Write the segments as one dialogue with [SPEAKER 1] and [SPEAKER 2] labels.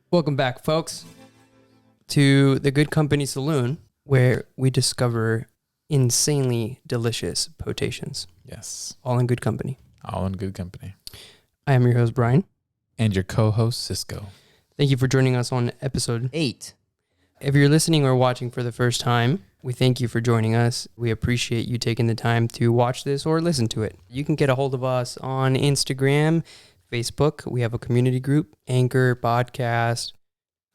[SPEAKER 1] Welcome back, folks, to the Good Company Saloon, where we discover insanely delicious potations.
[SPEAKER 2] Yes.
[SPEAKER 1] All in good company.
[SPEAKER 2] All in good company.
[SPEAKER 1] I am your host, Brian.
[SPEAKER 2] And your co-host, Cisco.
[SPEAKER 1] Thank you for joining us on episode
[SPEAKER 3] 8.
[SPEAKER 1] If you're listening or watching for the first time, we thank you for joining us. We appreciate you taking the time to watch this or listen to it. You can get a hold of us on Instagram, Facebook. We have a community group, Anchor Podcast,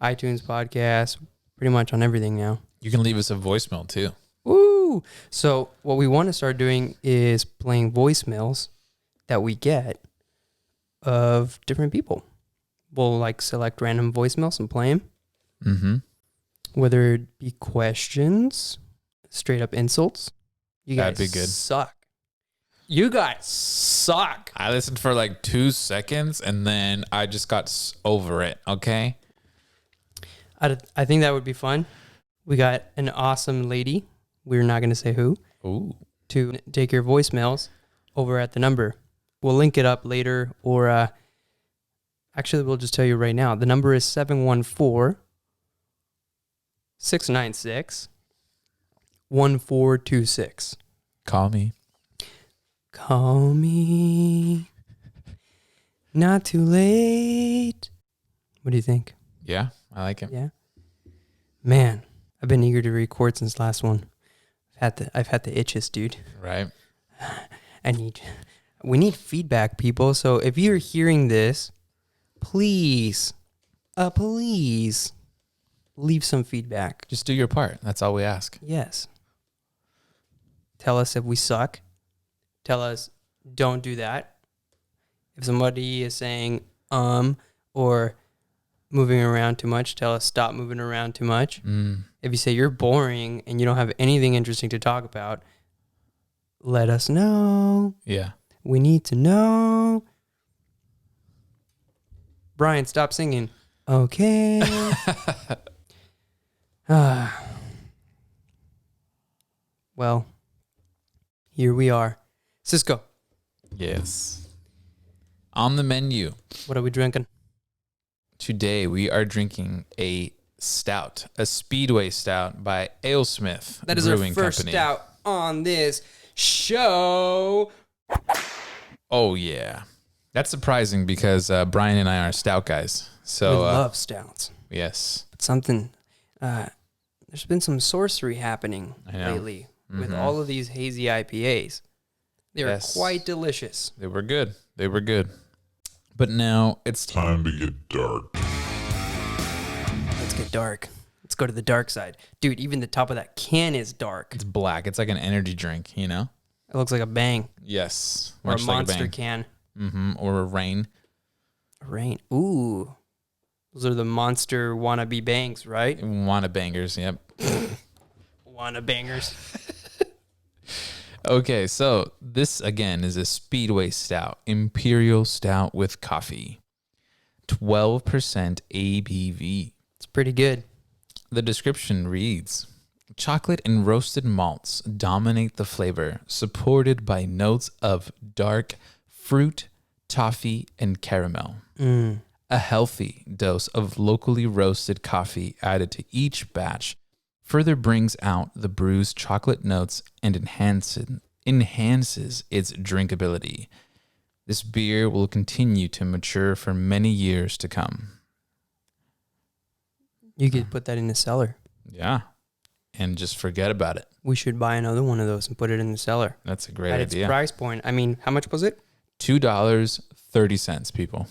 [SPEAKER 1] iTunes Podcast, pretty much on everything now.
[SPEAKER 2] You can leave us a voicemail too.
[SPEAKER 1] Woo! So what we want to start doing is playing voicemails that we get of different people. We'll select random voicemails and play them.
[SPEAKER 2] Mm-hmm.
[SPEAKER 1] Whether it be questions, straight up insults. You guys
[SPEAKER 2] That'd be good.
[SPEAKER 1] Suck. You guys suck.
[SPEAKER 2] I listened for 2 seconds and then I just got over it. Okay.
[SPEAKER 1] I think that would be fun. We got an awesome lady. We're not going to say who.
[SPEAKER 2] Ooh.
[SPEAKER 1] To take your voicemails over at the number. We'll link it up later, or actually we'll just tell you right now. The number is 714-696-1426.
[SPEAKER 2] Call me.
[SPEAKER 1] Call me. Not too late. What do you think?
[SPEAKER 2] Yeah, I like it.
[SPEAKER 1] Yeah. Man, I've been eager to record since last one. I've had the itches, dude.
[SPEAKER 2] Right.
[SPEAKER 1] We need feedback, people. So if you're hearing this, please leave some feedback.
[SPEAKER 2] Just do your part. That's all we ask.
[SPEAKER 1] Yes. Tell us if we suck. Tell us don't do that. If somebody is saying or moving around too much, tell us stop moving around too much. If you say you're boring and you don't have anything interesting to talk about, let us know.
[SPEAKER 2] Yeah.
[SPEAKER 1] We need to know. Brian, stop singing. Okay. Well, here we are. Cisco,
[SPEAKER 2] Yes. On the menu
[SPEAKER 1] what are we drinking?
[SPEAKER 2] today, we are drinking a stout, a Speedway Stout by Alesmith
[SPEAKER 1] That is our
[SPEAKER 2] Brewing
[SPEAKER 1] first
[SPEAKER 2] Company.
[SPEAKER 1] stout on this show.
[SPEAKER 2] Oh, yeah. That's surprising because Brian and I are stout guys. So,
[SPEAKER 1] We love stouts.
[SPEAKER 2] yes.
[SPEAKER 1] But something, there's been some sorcery happening
[SPEAKER 2] I know.
[SPEAKER 1] lately with all of these hazy IPAs. They're
[SPEAKER 2] Yes.
[SPEAKER 1] quite delicious.
[SPEAKER 2] They were good. They were good. But now it's
[SPEAKER 4] Time to get dark.
[SPEAKER 1] Let's get dark. Let's go to the dark side. Dude, even the top of that can is dark.
[SPEAKER 2] It's black. It's like an energy drink, you know?
[SPEAKER 1] It looks like a Bang
[SPEAKER 2] Yes.
[SPEAKER 1] or a
[SPEAKER 2] Much like
[SPEAKER 1] Monster
[SPEAKER 2] Bang.
[SPEAKER 1] can.
[SPEAKER 2] Or a Rain.
[SPEAKER 1] Rain. Ooh. Those are the Monster wannabe Bangs, right?
[SPEAKER 2] Wanna bangers. Yep.
[SPEAKER 1] Wanna bangers.
[SPEAKER 2] Okay, so this again is a Speedway Stout, Imperial Stout with coffee, 12% ABV.
[SPEAKER 1] It's pretty good.
[SPEAKER 2] The description reads, chocolate and roasted malts dominate the flavor, supported by notes of dark fruit, toffee, and caramel. A healthy dose of locally roasted coffee added to each batch further brings out the brew's chocolate notes and enhances its drinkability. This beer will continue to mature for many years to come.
[SPEAKER 1] You could put that in the cellar.
[SPEAKER 2] Yeah. And just forget about it.
[SPEAKER 1] We should buy another one of those and put it in the cellar.
[SPEAKER 2] That's a great
[SPEAKER 1] At
[SPEAKER 2] idea.
[SPEAKER 1] its price point. I mean, how much was it?
[SPEAKER 2] $2.30, people.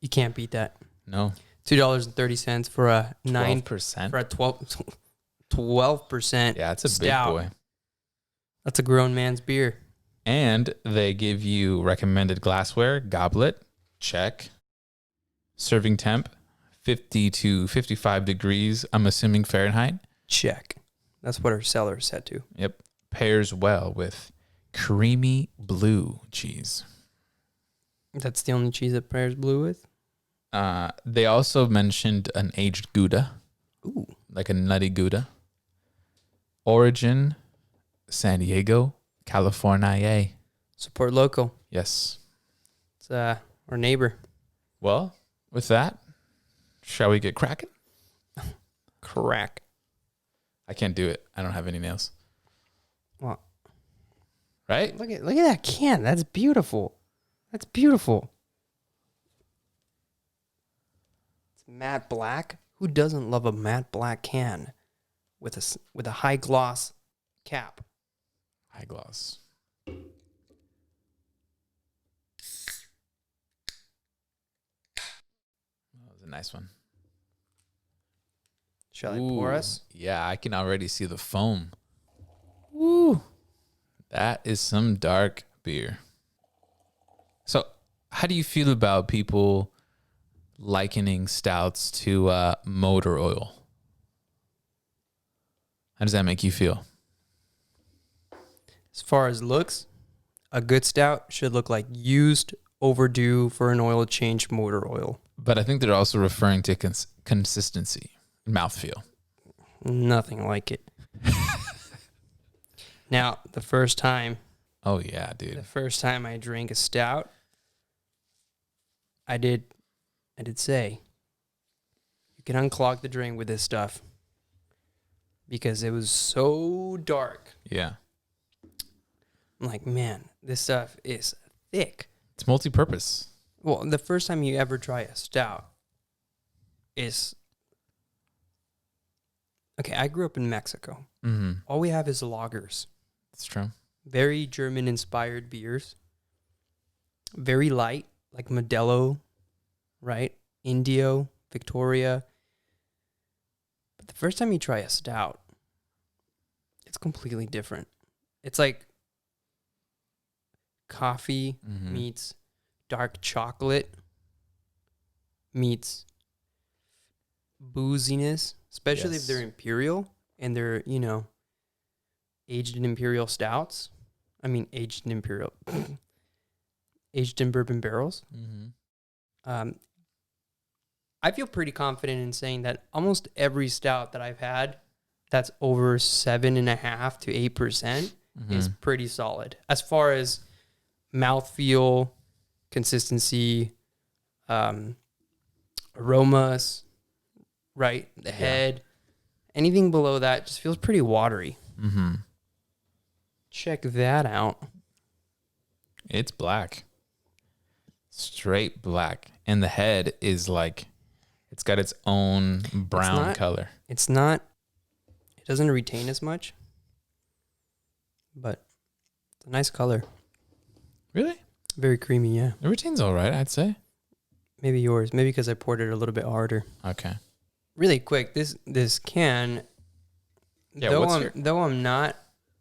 [SPEAKER 1] You can't beat that.
[SPEAKER 2] No.
[SPEAKER 1] $2.30 for a
[SPEAKER 2] 9%.
[SPEAKER 1] for a 12%.
[SPEAKER 2] Yeah, it's a
[SPEAKER 1] stout.
[SPEAKER 2] big boy.
[SPEAKER 1] That's a grown man's beer.
[SPEAKER 2] And they give you recommended glassware, goblet, check. Serving temp, 50 to 55 degrees, I'm assuming Fahrenheit.
[SPEAKER 1] Check. That's what our cellar is set to.
[SPEAKER 2] Yep. Pairs well with creamy blue cheese.
[SPEAKER 1] That's the only cheese that pairs blue with?
[SPEAKER 2] They also mentioned an aged Gouda.
[SPEAKER 1] Ooh.
[SPEAKER 2] Like a nutty Gouda. Origin, San Diego, California.
[SPEAKER 1] Support local.
[SPEAKER 2] Yes.
[SPEAKER 1] It's our neighbor.
[SPEAKER 2] Well, with that, shall we get cracking?
[SPEAKER 1] Crack.
[SPEAKER 2] I can't do it. I don't have any nails.
[SPEAKER 1] Well,
[SPEAKER 2] Right?
[SPEAKER 1] look at that can. That's beautiful. That's beautiful. It's matte black. Who doesn't love a matte black can with a high gloss cap?
[SPEAKER 2] High gloss. That was a nice one.
[SPEAKER 1] Shall I pour
[SPEAKER 2] Ooh,
[SPEAKER 1] us?
[SPEAKER 2] Yeah, I can already see the foam. Woo. That is some dark beer. So, how do you feel about people likening stouts to motor oil? How does that make you feel?
[SPEAKER 1] As far as looks, a good stout should look like used, overdue for an oil change motor oil.
[SPEAKER 2] But I think they're also referring to consistency, mouthfeel.
[SPEAKER 1] Nothing like it. Now, the first time
[SPEAKER 2] Oh, yeah, dude.
[SPEAKER 1] I drank a stout, I did say, you can unclog the drain with this stuff because it was so dark.
[SPEAKER 2] Yeah.
[SPEAKER 1] I'm like, man, this stuff is thick.
[SPEAKER 2] It's multi-purpose.
[SPEAKER 1] Well, the first time you ever try a stout is... Okay, I grew up in Mexico.
[SPEAKER 2] Mm-hmm.
[SPEAKER 1] All we have is lagers.
[SPEAKER 2] That's true.
[SPEAKER 1] Very German-inspired beers. Very light, like Modelo, right? Indio, Victoria. But the first time you try a stout, it's completely different. It's like coffee meets dark chocolate meets booziness, especially if they're imperial and they're, aged in imperial stouts. I mean, aged in bourbon barrels.
[SPEAKER 2] Mm-hmm.
[SPEAKER 1] I feel pretty confident in saying that almost every stout that I've had that's over 7.5% to 8% is pretty solid. As far as mouthfeel, consistency, aromas, right? The head. Anything below that just feels pretty watery.
[SPEAKER 2] Mm-hmm.
[SPEAKER 1] Check that out.
[SPEAKER 2] It's black. Straight black. And the head is like, it's got its own brown color.
[SPEAKER 1] It doesn't retain as much, but it's a nice color.
[SPEAKER 2] Really?
[SPEAKER 1] Very creamy, yeah.
[SPEAKER 2] It retains all right, I'd say.
[SPEAKER 1] Maybe yours. Maybe because I poured it a little bit harder.
[SPEAKER 2] Okay.
[SPEAKER 1] Really quick, this can,
[SPEAKER 2] Yeah,
[SPEAKER 1] though I'm not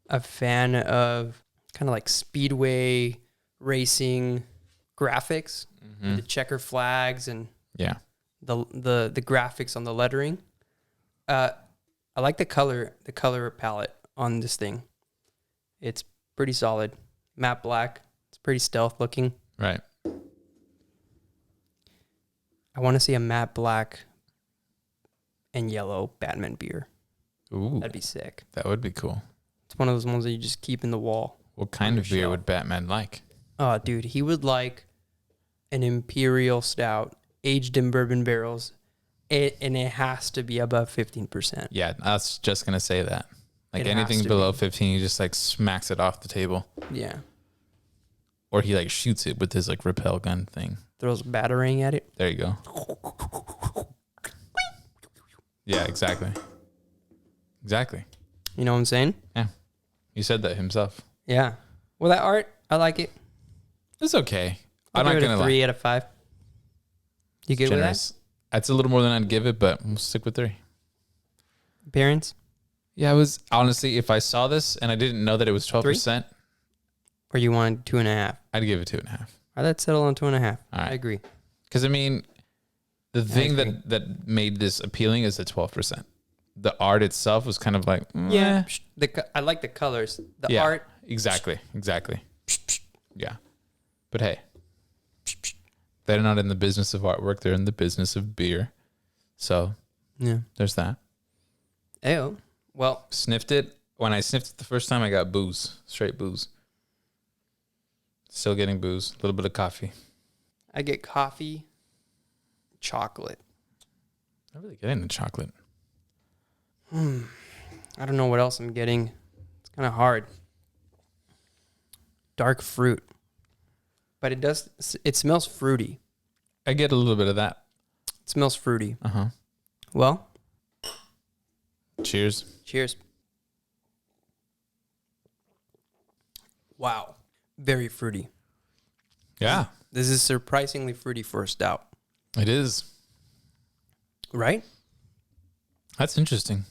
[SPEAKER 1] a fan of kind of like Speedway racing graphics, with the checker flags and the graphics on the lettering. I like the color palette on this thing. It's pretty solid. Matte black. It's pretty stealth looking.
[SPEAKER 2] Right.
[SPEAKER 1] I want to see a matte black and yellow Batman beer.
[SPEAKER 2] Ooh.
[SPEAKER 1] That'd be sick.
[SPEAKER 2] That would be cool.
[SPEAKER 1] It's one of those ones that you just keep in the wall.
[SPEAKER 2] What kind of beer would Batman like?
[SPEAKER 1] Oh, dude, he would like an imperial stout aged in bourbon barrels, and it has to be above 15%.
[SPEAKER 2] Yeah, I was just going to say that. Like
[SPEAKER 1] It has
[SPEAKER 2] anything
[SPEAKER 1] to
[SPEAKER 2] below
[SPEAKER 1] be.
[SPEAKER 2] 15, he just like smacks it off the table.
[SPEAKER 1] Yeah.
[SPEAKER 2] Or he like shoots it with his like rappel gun thing.
[SPEAKER 1] Throws batarang at it.
[SPEAKER 2] There you go. Yeah, exactly. Exactly.
[SPEAKER 1] You know what I'm saying?
[SPEAKER 2] Yeah. He said that himself.
[SPEAKER 1] Yeah. Well, that art, I like it.
[SPEAKER 2] It's okay.
[SPEAKER 1] I'm not going to 3 out of 5. You good
[SPEAKER 2] Generous. That's a little more than I'd give it, but we'll stick with 3.
[SPEAKER 1] with that? Appearance?
[SPEAKER 2] Yeah, I was honestly, if I saw this and I didn't know that it was 12%,
[SPEAKER 1] Or you want 2.5?
[SPEAKER 2] I'd give it 2.5.
[SPEAKER 1] All right, let's settle on 2.5.
[SPEAKER 2] All right.
[SPEAKER 1] I agree.
[SPEAKER 2] Because I mean, the thing
[SPEAKER 1] agree.
[SPEAKER 2] that made this appealing is the 12%. The art itself was kind of like,
[SPEAKER 1] Yeah. I like the colors. The art.
[SPEAKER 2] Exactly. Yeah. But hey, they're not in the business of artwork. They're in the business of beer. So
[SPEAKER 1] Yeah.
[SPEAKER 2] there's that.
[SPEAKER 1] Ayo. Well,
[SPEAKER 2] Sniffed it. When I sniffed it the first time, I got booze. Straight booze. Still getting booze. A little bit of coffee.
[SPEAKER 1] I get coffee, chocolate.
[SPEAKER 2] I really get into chocolate.
[SPEAKER 1] I don't know what else I'm getting. It's kind of hard. Dark fruit. But it smells fruity.
[SPEAKER 2] I get a little bit of that.
[SPEAKER 1] It smells fruity.
[SPEAKER 2] Uh-huh.
[SPEAKER 1] Well,
[SPEAKER 2] Cheers.
[SPEAKER 1] cheers. Wow. Very fruity.
[SPEAKER 2] Yeah,
[SPEAKER 1] This is surprisingly fruity for a stout.
[SPEAKER 2] it is.
[SPEAKER 1] Right?
[SPEAKER 2] That's interesting.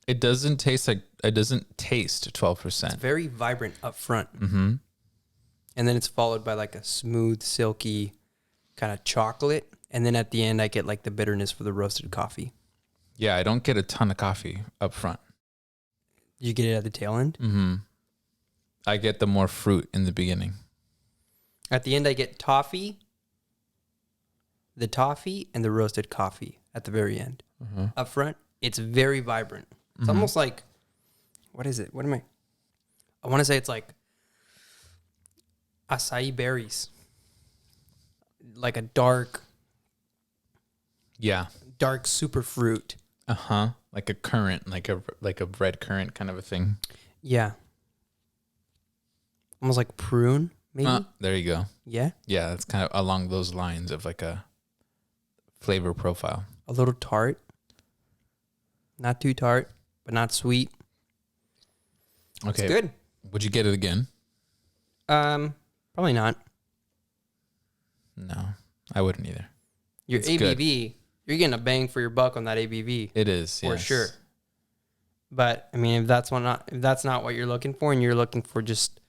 [SPEAKER 2] It doesn't taste 12%.
[SPEAKER 1] It's very vibrant up front.
[SPEAKER 2] Mm-hmm.
[SPEAKER 1] And then it's followed by like a smooth, silky kind of chocolate. And then at the end, I get like the bitterness for the roasted coffee.
[SPEAKER 2] Yeah, I don't get a ton of coffee up front.
[SPEAKER 1] You get it at the tail end?
[SPEAKER 2] Mm-hmm. I get the more fruit in the beginning.
[SPEAKER 1] At the end, I get the toffee, and the roasted coffee at the very end.
[SPEAKER 2] Mm-hmm.
[SPEAKER 1] Up front, it's very vibrant. It's almost like, what is it? I want to say it's like acai berries. Like a dark
[SPEAKER 2] Yeah.
[SPEAKER 1] super fruit.
[SPEAKER 2] Uh-huh. Like a currant, like a red currant kind of a thing.
[SPEAKER 1] Yeah. Almost like prune, maybe?
[SPEAKER 2] There you go.
[SPEAKER 1] Yeah.
[SPEAKER 2] Yeah, that's kind of along those lines of like a flavor profile.
[SPEAKER 1] A little tart. Not too tart, but not sweet.
[SPEAKER 2] Okay.
[SPEAKER 1] It's good.
[SPEAKER 2] Would you get it again?
[SPEAKER 1] Probably not.
[SPEAKER 2] No, I wouldn't either.
[SPEAKER 1] Your
[SPEAKER 2] It's
[SPEAKER 1] ABV, you're getting a bang for your buck on that ABV.
[SPEAKER 2] It is,
[SPEAKER 1] For
[SPEAKER 2] yes.
[SPEAKER 1] sure. But I mean, if that's not what you're looking for, and you're looking for just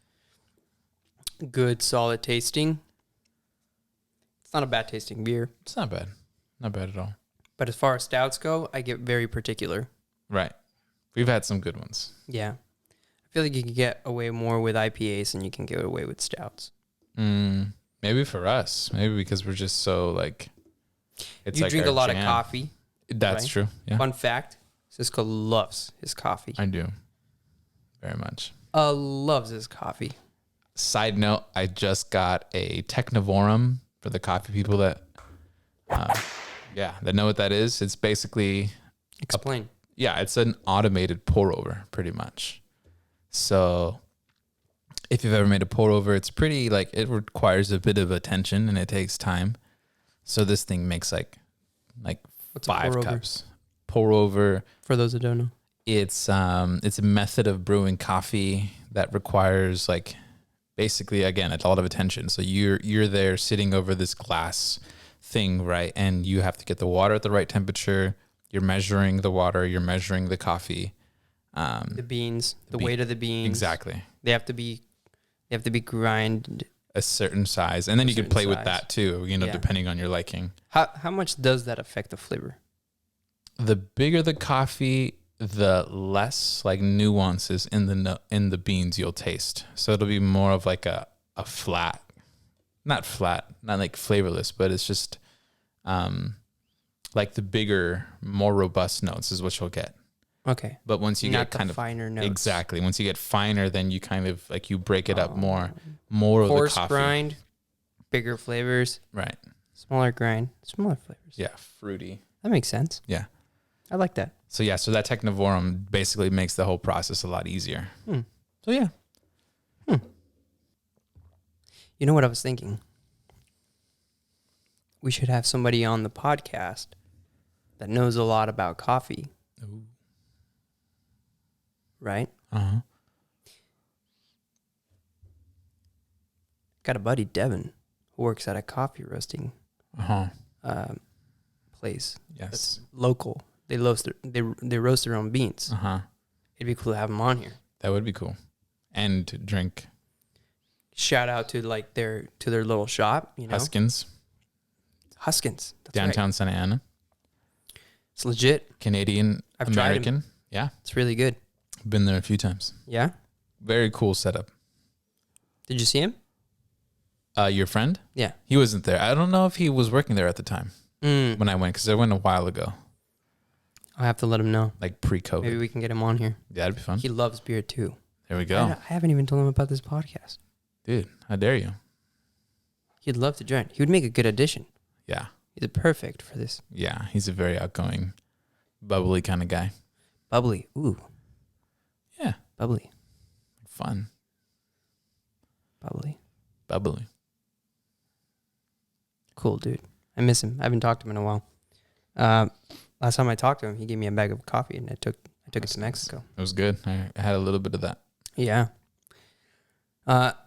[SPEAKER 1] good, solid tasting, it's not a bad tasting beer.
[SPEAKER 2] It's not bad. Not bad at all.
[SPEAKER 1] But as far as stouts go, I get very particular.
[SPEAKER 2] Right. We've had some good ones.
[SPEAKER 1] Yeah. I feel like you can get away more with IPAs than you can get away with stouts.
[SPEAKER 2] Maybe for us. Maybe because we're just so like... It's
[SPEAKER 1] You
[SPEAKER 2] like
[SPEAKER 1] drink
[SPEAKER 2] our
[SPEAKER 1] a lot of
[SPEAKER 2] jam.
[SPEAKER 1] coffee.
[SPEAKER 2] That's
[SPEAKER 1] right?
[SPEAKER 2] true. Yeah.
[SPEAKER 1] Fun fact, Cisco loves his coffee.
[SPEAKER 2] I do. Very much.
[SPEAKER 1] Loves his coffee.
[SPEAKER 2] Side note, I just got a Technivorum for the coffee people that know what that is. It's basically...
[SPEAKER 1] Explain.
[SPEAKER 2] it's an automated pour over, pretty much. So if you've ever made a pour over, it's pretty like it requires a bit of attention and it takes time. So this thing makes like
[SPEAKER 1] What's a
[SPEAKER 2] 5
[SPEAKER 1] pour over?
[SPEAKER 2] cups. Pour over.
[SPEAKER 1] For those that don't know.
[SPEAKER 2] It's a method of brewing coffee that requires like basically again a lot of attention. So you're there sitting over this glass thing, right? And you have to get the water at the right temperature. You're measuring the water. You're measuring the coffee.
[SPEAKER 1] The beans, the weight of the beans.
[SPEAKER 2] Exactly.
[SPEAKER 1] They have to be grinded.
[SPEAKER 2] A certain size, and then you can play with
[SPEAKER 1] size.
[SPEAKER 2] that too. You know,
[SPEAKER 1] Yeah.
[SPEAKER 2] depending on your liking.
[SPEAKER 1] How much does that affect the flavor?
[SPEAKER 2] The bigger the coffee, the less like nuances in the beans you'll taste. So it'll be more of like a flat, not like flavorless, but it's just like the bigger, more robust notes is what you'll get.
[SPEAKER 1] Okay.
[SPEAKER 2] But once you
[SPEAKER 1] Not
[SPEAKER 2] get
[SPEAKER 1] the
[SPEAKER 2] kind of
[SPEAKER 1] finer notes.
[SPEAKER 2] exactly, once you get finer, then you kind of like you break it up more of the
[SPEAKER 1] Coarse
[SPEAKER 2] coffee.
[SPEAKER 1] grind, bigger flavors.
[SPEAKER 2] Right.
[SPEAKER 1] Smaller grind, smaller flavors.
[SPEAKER 2] Yeah, fruity.
[SPEAKER 1] That makes sense.
[SPEAKER 2] Yeah.
[SPEAKER 1] I like that.
[SPEAKER 2] So that Technivorum basically makes the whole process a lot easier. So yeah.
[SPEAKER 1] You know what I was thinking? We should have somebody on the podcast that knows a lot about coffee.
[SPEAKER 2] Ooh.
[SPEAKER 1] Right?
[SPEAKER 2] Uh-huh.
[SPEAKER 1] Got a buddy, Devin, who works at a coffee roasting
[SPEAKER 2] Uh-huh.
[SPEAKER 1] place.
[SPEAKER 2] Yes.
[SPEAKER 1] That's local. They roast their own beans.
[SPEAKER 2] Uh-huh.
[SPEAKER 1] It'd be cool to have him on here.
[SPEAKER 2] That would be cool. And to drink
[SPEAKER 1] Shout out to like their little shop, you know.
[SPEAKER 2] Huskins,
[SPEAKER 1] Huskins. That's
[SPEAKER 2] downtown
[SPEAKER 1] right.
[SPEAKER 2] Santa Ana.
[SPEAKER 1] It's legit.
[SPEAKER 2] Canadian
[SPEAKER 1] I've tried 'em.
[SPEAKER 2] American. Yeah.
[SPEAKER 1] It's really good.
[SPEAKER 2] Been there a few times.
[SPEAKER 1] Yeah?
[SPEAKER 2] Very cool setup.
[SPEAKER 1] Did you see him?
[SPEAKER 2] Your friend?
[SPEAKER 1] Yeah.
[SPEAKER 2] He wasn't there. I don't know if he was working there at the time when I went, because I went a while ago,
[SPEAKER 1] I'll have to let him know.
[SPEAKER 2] like pre-COVID.
[SPEAKER 1] Maybe we can get him on here.
[SPEAKER 2] Yeah, that'd be fun.
[SPEAKER 1] He loves beer too.
[SPEAKER 2] There we go.
[SPEAKER 1] I haven't even told him about this podcast.
[SPEAKER 2] Dude, how dare you?
[SPEAKER 1] He'd love to join. He would make a good addition.
[SPEAKER 2] Yeah.
[SPEAKER 1] He's perfect for this.
[SPEAKER 2] Yeah. He's a very outgoing, bubbly kind of guy.
[SPEAKER 1] Bubbly. Ooh.
[SPEAKER 2] Yeah.
[SPEAKER 1] Bubbly.
[SPEAKER 2] Fun.
[SPEAKER 1] Bubbly.
[SPEAKER 2] Bubbly.
[SPEAKER 1] Cool, dude. I miss him. I haven't talked to him in a while. Last time I talked to him, he gave me a bag of coffee, and I took it to Mexico.
[SPEAKER 2] It was good. I had a little bit of that.
[SPEAKER 1] Yeah. That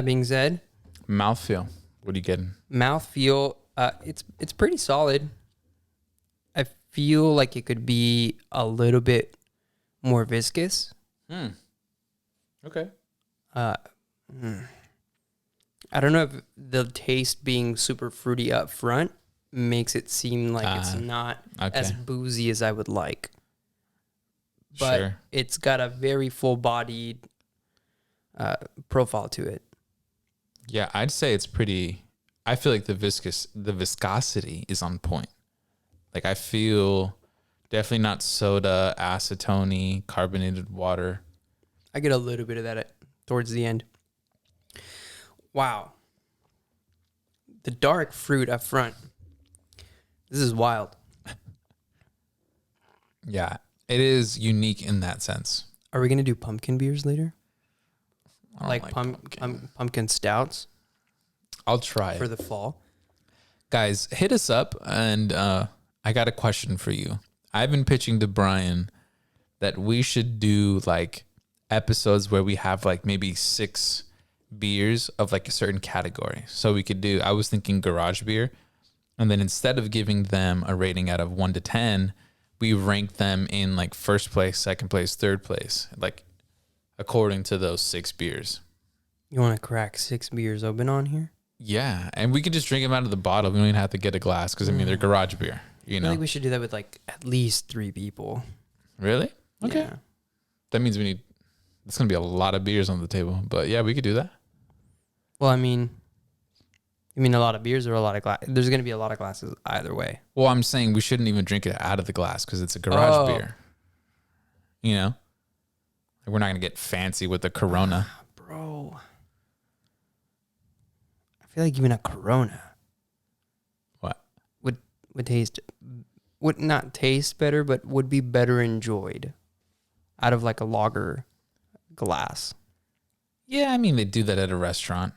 [SPEAKER 1] being said,
[SPEAKER 2] Mouthfeel. What are you getting?
[SPEAKER 1] mouthfeel, it's pretty solid. I feel like it could be a little bit more viscous.
[SPEAKER 2] Okay.
[SPEAKER 1] I don't know if the taste being super fruity up front makes it seem like it's not as boozy as I would like. But
[SPEAKER 2] Sure.
[SPEAKER 1] it's got a very full-bodied profile to it.
[SPEAKER 2] Yeah, I'd say it's pretty. I feel like the viscosity is on point. Like I feel definitely not soda, acetone, carbonated water.
[SPEAKER 1] I get a little bit of that towards the end. Wow. The dark fruit up front. This is wild.
[SPEAKER 2] Yeah, it is unique in that sense.
[SPEAKER 1] Are we going to do pumpkin beers later?
[SPEAKER 2] I don't
[SPEAKER 1] Like pumpkin stouts
[SPEAKER 2] I'll try
[SPEAKER 1] for
[SPEAKER 2] it.
[SPEAKER 1] the fall?
[SPEAKER 2] Guys, hit us up, and I got a question for you. I've been pitching to Brian that we should do like episodes where we have like maybe 6 beers of like a certain category. So we could do, I was thinking garage beer, and then instead of giving them a rating out of 1 to 10, we rank them in like first place, second place, third place, like according to those 6 beers.
[SPEAKER 1] You want to crack 6 beers open on here?
[SPEAKER 2] Yeah, and we could just drink them out of the bottle. We don't even have to get a glass because I mean they're garage beer. You
[SPEAKER 1] I
[SPEAKER 2] know,
[SPEAKER 1] think we should do that with like at least 3 people.
[SPEAKER 2] really? Okay,
[SPEAKER 1] Yeah.
[SPEAKER 2] that means we need. It's gonna be a lot of beers on the table, but yeah, we could do that.
[SPEAKER 1] Well, I mean, you mean a lot of beers or a lot of glass? There's going to be a lot of glasses either way.
[SPEAKER 2] Well, I'm saying we shouldn't even drink it out of the glass because it's a garage beer. You know, like we're not gonna get fancy with the Corona.
[SPEAKER 1] Bro. I feel like even a Corona
[SPEAKER 2] What?
[SPEAKER 1] would taste, would not taste better, but would be better enjoyed out of like a lager glass.
[SPEAKER 2] Yeah, I mean they do that at a restaurant,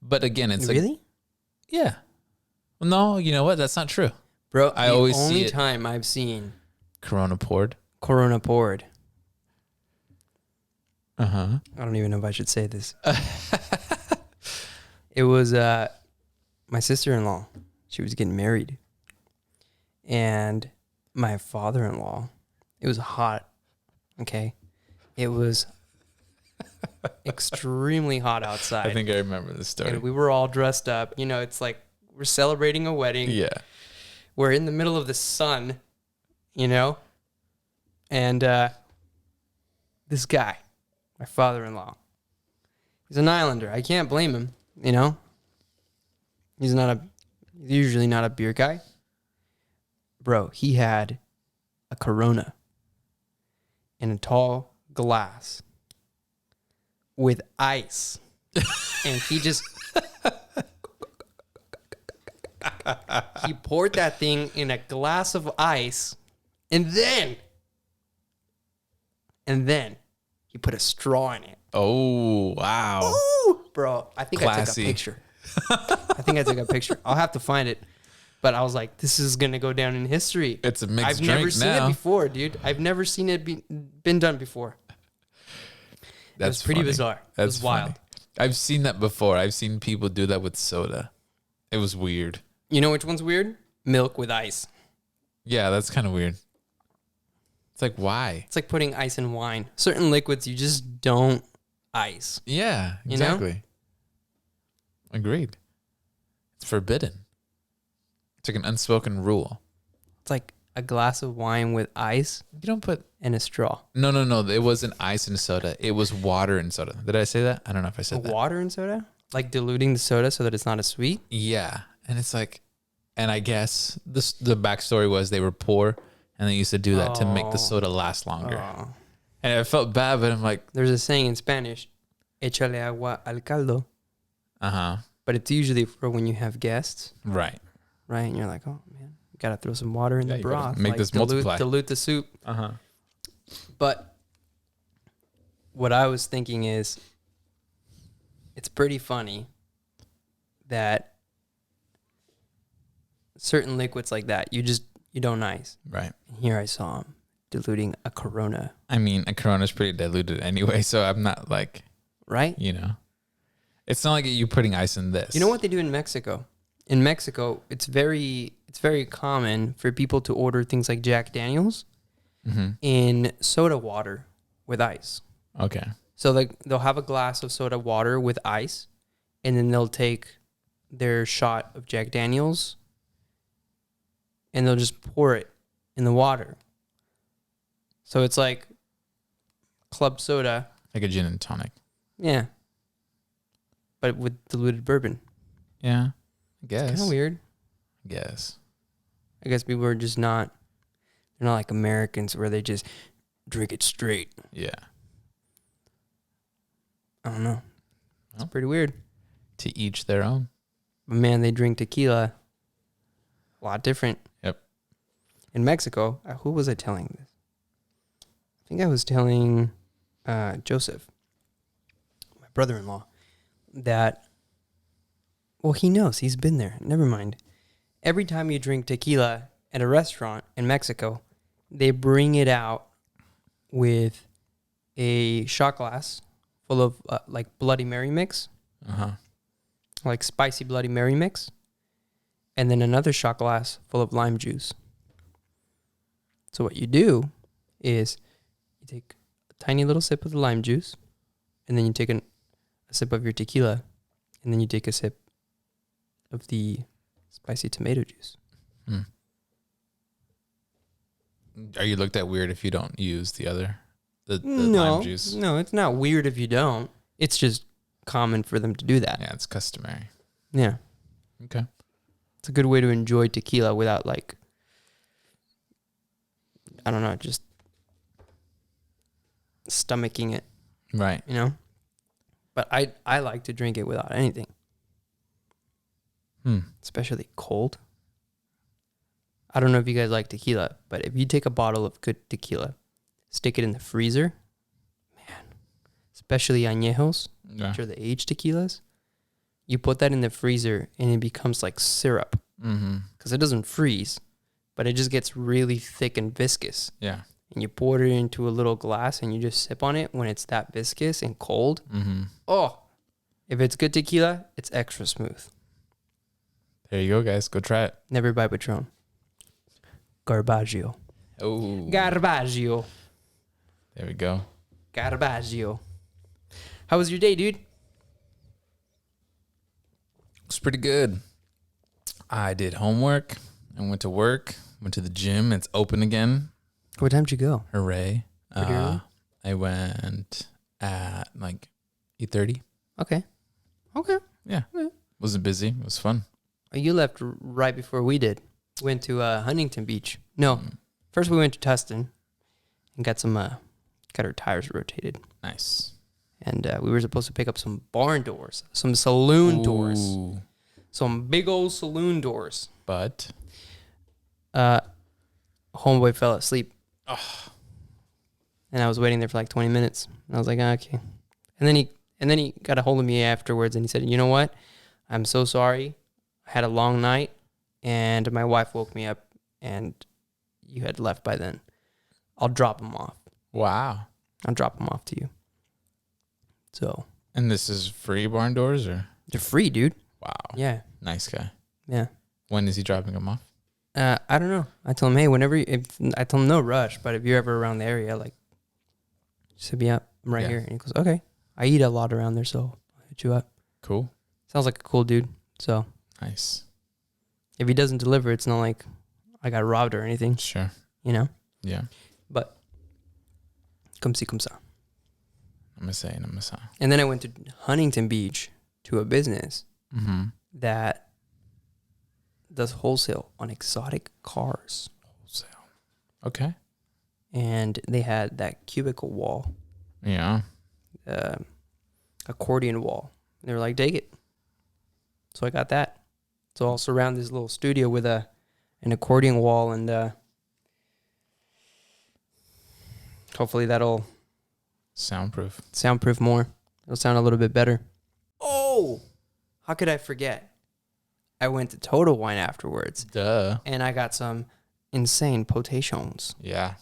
[SPEAKER 2] but again, it's
[SPEAKER 1] Really?
[SPEAKER 2] like, yeah. Well, no, you know what? That's not true.
[SPEAKER 1] Bro,
[SPEAKER 2] I
[SPEAKER 1] the
[SPEAKER 2] always see
[SPEAKER 1] only
[SPEAKER 2] it.
[SPEAKER 1] time I've seen
[SPEAKER 2] Corona poured.
[SPEAKER 1] Corona poured.
[SPEAKER 2] Uh-huh.
[SPEAKER 1] I don't even know if I should say this. It was my sister-in-law. She was getting married. And my father-in-law, it was hot. Okay. It was extremely hot outside.
[SPEAKER 2] I think I remember this story.
[SPEAKER 1] And we were all dressed up. You know, it's like we're celebrating a wedding.
[SPEAKER 2] Yeah.
[SPEAKER 1] We're in the middle of the sun, you know? And this guy, my father-in-law, he's an islander. I can't blame him, you know? He's usually not a beer guy. Bro, he had a Corona in a tall glass with ice. And he just... he poured that thing in a glass of ice, and then he put a straw in it.
[SPEAKER 2] Oh, wow.
[SPEAKER 1] Ooh, bro, I think
[SPEAKER 2] Classy.
[SPEAKER 1] I took a picture. I think I took a picture. I'll have to find it. But I was like, this is going to go down in history.
[SPEAKER 2] It's a mixed
[SPEAKER 1] I've
[SPEAKER 2] drink
[SPEAKER 1] never seen
[SPEAKER 2] now.
[SPEAKER 1] it before, dude. I've never seen it been done before. It was pretty
[SPEAKER 2] funny.
[SPEAKER 1] bizarre. It was
[SPEAKER 2] funny.
[SPEAKER 1] wild.
[SPEAKER 2] I've seen that before. I've seen people do that with soda. It was weird.
[SPEAKER 1] You know which one's weird? Milk with ice.
[SPEAKER 2] Yeah, that's kind of weird. It's like, why?
[SPEAKER 1] It's like putting ice in wine. Certain liquids you just don't ice.
[SPEAKER 2] Yeah,
[SPEAKER 1] You know?
[SPEAKER 2] exactly. Agreed. It's forbidden. It's like an unspoken rule.
[SPEAKER 1] It's like a glass of wine with ice
[SPEAKER 2] You don't put...
[SPEAKER 1] and a straw.
[SPEAKER 2] No. It wasn't ice and soda. It was water and soda. Did I say that? I don't know if I said that.
[SPEAKER 1] Water and soda? Like diluting the soda so that it's not as sweet?
[SPEAKER 2] Yeah. And it's like... And I guess the backstory was they were poor and they used to do that to make
[SPEAKER 1] Oh.
[SPEAKER 2] the soda last longer.
[SPEAKER 1] Oh.
[SPEAKER 2] And I felt bad, but I'm like,
[SPEAKER 1] There's a saying in Spanish, échale agua al caldo.
[SPEAKER 2] uh-huh.
[SPEAKER 1] but it's usually for when you have guests,
[SPEAKER 2] Right.
[SPEAKER 1] right? And you're like, oh man, you gotta throw some water in the
[SPEAKER 2] You gotta
[SPEAKER 1] broth,
[SPEAKER 2] make this multiply.
[SPEAKER 1] dilute the soup.
[SPEAKER 2] Uh-huh.
[SPEAKER 1] But what I was thinking is, it's pretty funny that certain liquids like that, you don't ice.
[SPEAKER 2] Right.
[SPEAKER 1] And here I saw him diluting a Corona.
[SPEAKER 2] I mean, a Corona's pretty diluted anyway, so I'm not like,
[SPEAKER 1] Right?
[SPEAKER 2] It's not like you putting ice in this.
[SPEAKER 1] You know what they do in Mexico? In Mexico, it's very common for people to order things like Jack Daniels in soda water with ice.
[SPEAKER 2] Okay.
[SPEAKER 1] So they'll have a glass of soda water with ice, and then they'll take their shot of Jack Daniels, and they'll just pour it in the water. So it's like club soda.
[SPEAKER 2] Like a gin and tonic.
[SPEAKER 1] Yeah. But with diluted bourbon.
[SPEAKER 2] Yeah. I guess.
[SPEAKER 1] Kind of weird.
[SPEAKER 2] I guess.
[SPEAKER 1] I guess people are just they're not like Americans where they just drink it straight.
[SPEAKER 2] Yeah.
[SPEAKER 1] I don't know. It's
[SPEAKER 2] Well,
[SPEAKER 1] pretty weird.
[SPEAKER 2] to each their own.
[SPEAKER 1] But man, they drink tequila a lot different.
[SPEAKER 2] Yep.
[SPEAKER 1] In Mexico, who was I telling this? I think I was telling Joseph, my brother-in-law, that, well, he knows. He's been there. Never mind. Every time you drink tequila at a restaurant in Mexico, they bring it out with a shot glass full of like Bloody Mary mix, like spicy Bloody Mary mix, and then another shot glass full of lime juice. So what you do is you take a tiny little sip of the lime juice, and then you take a sip of your tequila, and then you take a sip of the spicy tomato juice.
[SPEAKER 2] Are you looked at weird if you don't use the lime juice?
[SPEAKER 1] No, it's not weird if you don't. It's just common for them to do that.
[SPEAKER 2] Yeah, it's customary.
[SPEAKER 1] Yeah.
[SPEAKER 2] Okay.
[SPEAKER 1] It's a good way to enjoy tequila without, like, I don't know, just stomaching it,
[SPEAKER 2] Right.
[SPEAKER 1] you know? But I like to drink it without anything, especially cold. I don't know if you guys like tequila, but if you take a bottle of good tequila, stick it in the freezer, man, especially añejos,
[SPEAKER 2] Yeah.
[SPEAKER 1] which are the aged tequilas, you put that in the freezer and it becomes like syrup because it doesn't freeze, but it just gets really thick and viscous.
[SPEAKER 2] Yeah.
[SPEAKER 1] And you pour it into a little glass and you just sip on it when it's that viscous and cold. Oh, if it's good tequila, it's extra smooth.
[SPEAKER 2] There you go, guys. Go try it.
[SPEAKER 1] Never buy Patron. Garbaggio.
[SPEAKER 2] Oh.
[SPEAKER 1] Garbaggio.
[SPEAKER 2] There we go.
[SPEAKER 1] Garbaggio. How was your day, dude?
[SPEAKER 2] It's pretty good. I did homework. I went to work. Went to the gym. It's open again.
[SPEAKER 1] What time did you go?
[SPEAKER 2] Hooray.
[SPEAKER 1] Pretty early?
[SPEAKER 2] I went at like 8:30.
[SPEAKER 1] Okay.
[SPEAKER 2] Yeah. Wasn't busy. It was fun.
[SPEAKER 1] You left right before we did. Went to Huntington Beach. No, first we went to Tustin and got our tires rotated.
[SPEAKER 2] Nice.
[SPEAKER 1] And we were supposed to pick up some barn doors, some saloon doors,
[SPEAKER 2] Ooh.
[SPEAKER 1] some big old saloon doors.
[SPEAKER 2] But
[SPEAKER 1] Homeboy fell asleep. And I was waiting there for like 20 minutes. And I was like, okay. And then he got a hold of me afterwards and he said, you know what? I'm so sorry. I had a long night and my wife woke me up and you had left by then. I'll drop him off.
[SPEAKER 2] wow.
[SPEAKER 1] I'll drop him off to you. So.
[SPEAKER 2] And this is free barn doors or?
[SPEAKER 1] They're free, dude.
[SPEAKER 2] Wow.
[SPEAKER 1] Yeah.
[SPEAKER 2] Nice guy.
[SPEAKER 1] Yeah.
[SPEAKER 2] When is he dropping them off?
[SPEAKER 1] I don't know. I told him, hey, I told him no rush, but if you're ever around the area, like, just hit me up. I'm right here. And he goes, okay. I eat a lot around there, so I'll hit you up.
[SPEAKER 2] Cool.
[SPEAKER 1] Sounds like a cool dude. So
[SPEAKER 2] Nice.
[SPEAKER 1] if he doesn't deliver, it's not like I got robbed or anything,
[SPEAKER 2] Sure.
[SPEAKER 1] you know?
[SPEAKER 2] Yeah.
[SPEAKER 1] But come see, come sa.
[SPEAKER 2] I'm gonna say.
[SPEAKER 1] And then I went to Huntington Beach to a business that does wholesale on exotic cars.
[SPEAKER 2] Wholesale. Okay.
[SPEAKER 1] And they had that cubicle wall,
[SPEAKER 2] Yeah.
[SPEAKER 1] accordion wall. And they were like, take it. So I got that. So I'll surround this little studio with an accordion wall, and hopefully that'll soundproof more. It'll sound a little bit better. Oh, how could I forget? I went to Total Wine afterwards.
[SPEAKER 2] Duh.
[SPEAKER 1] And I got some insane potations.
[SPEAKER 2] Yeah.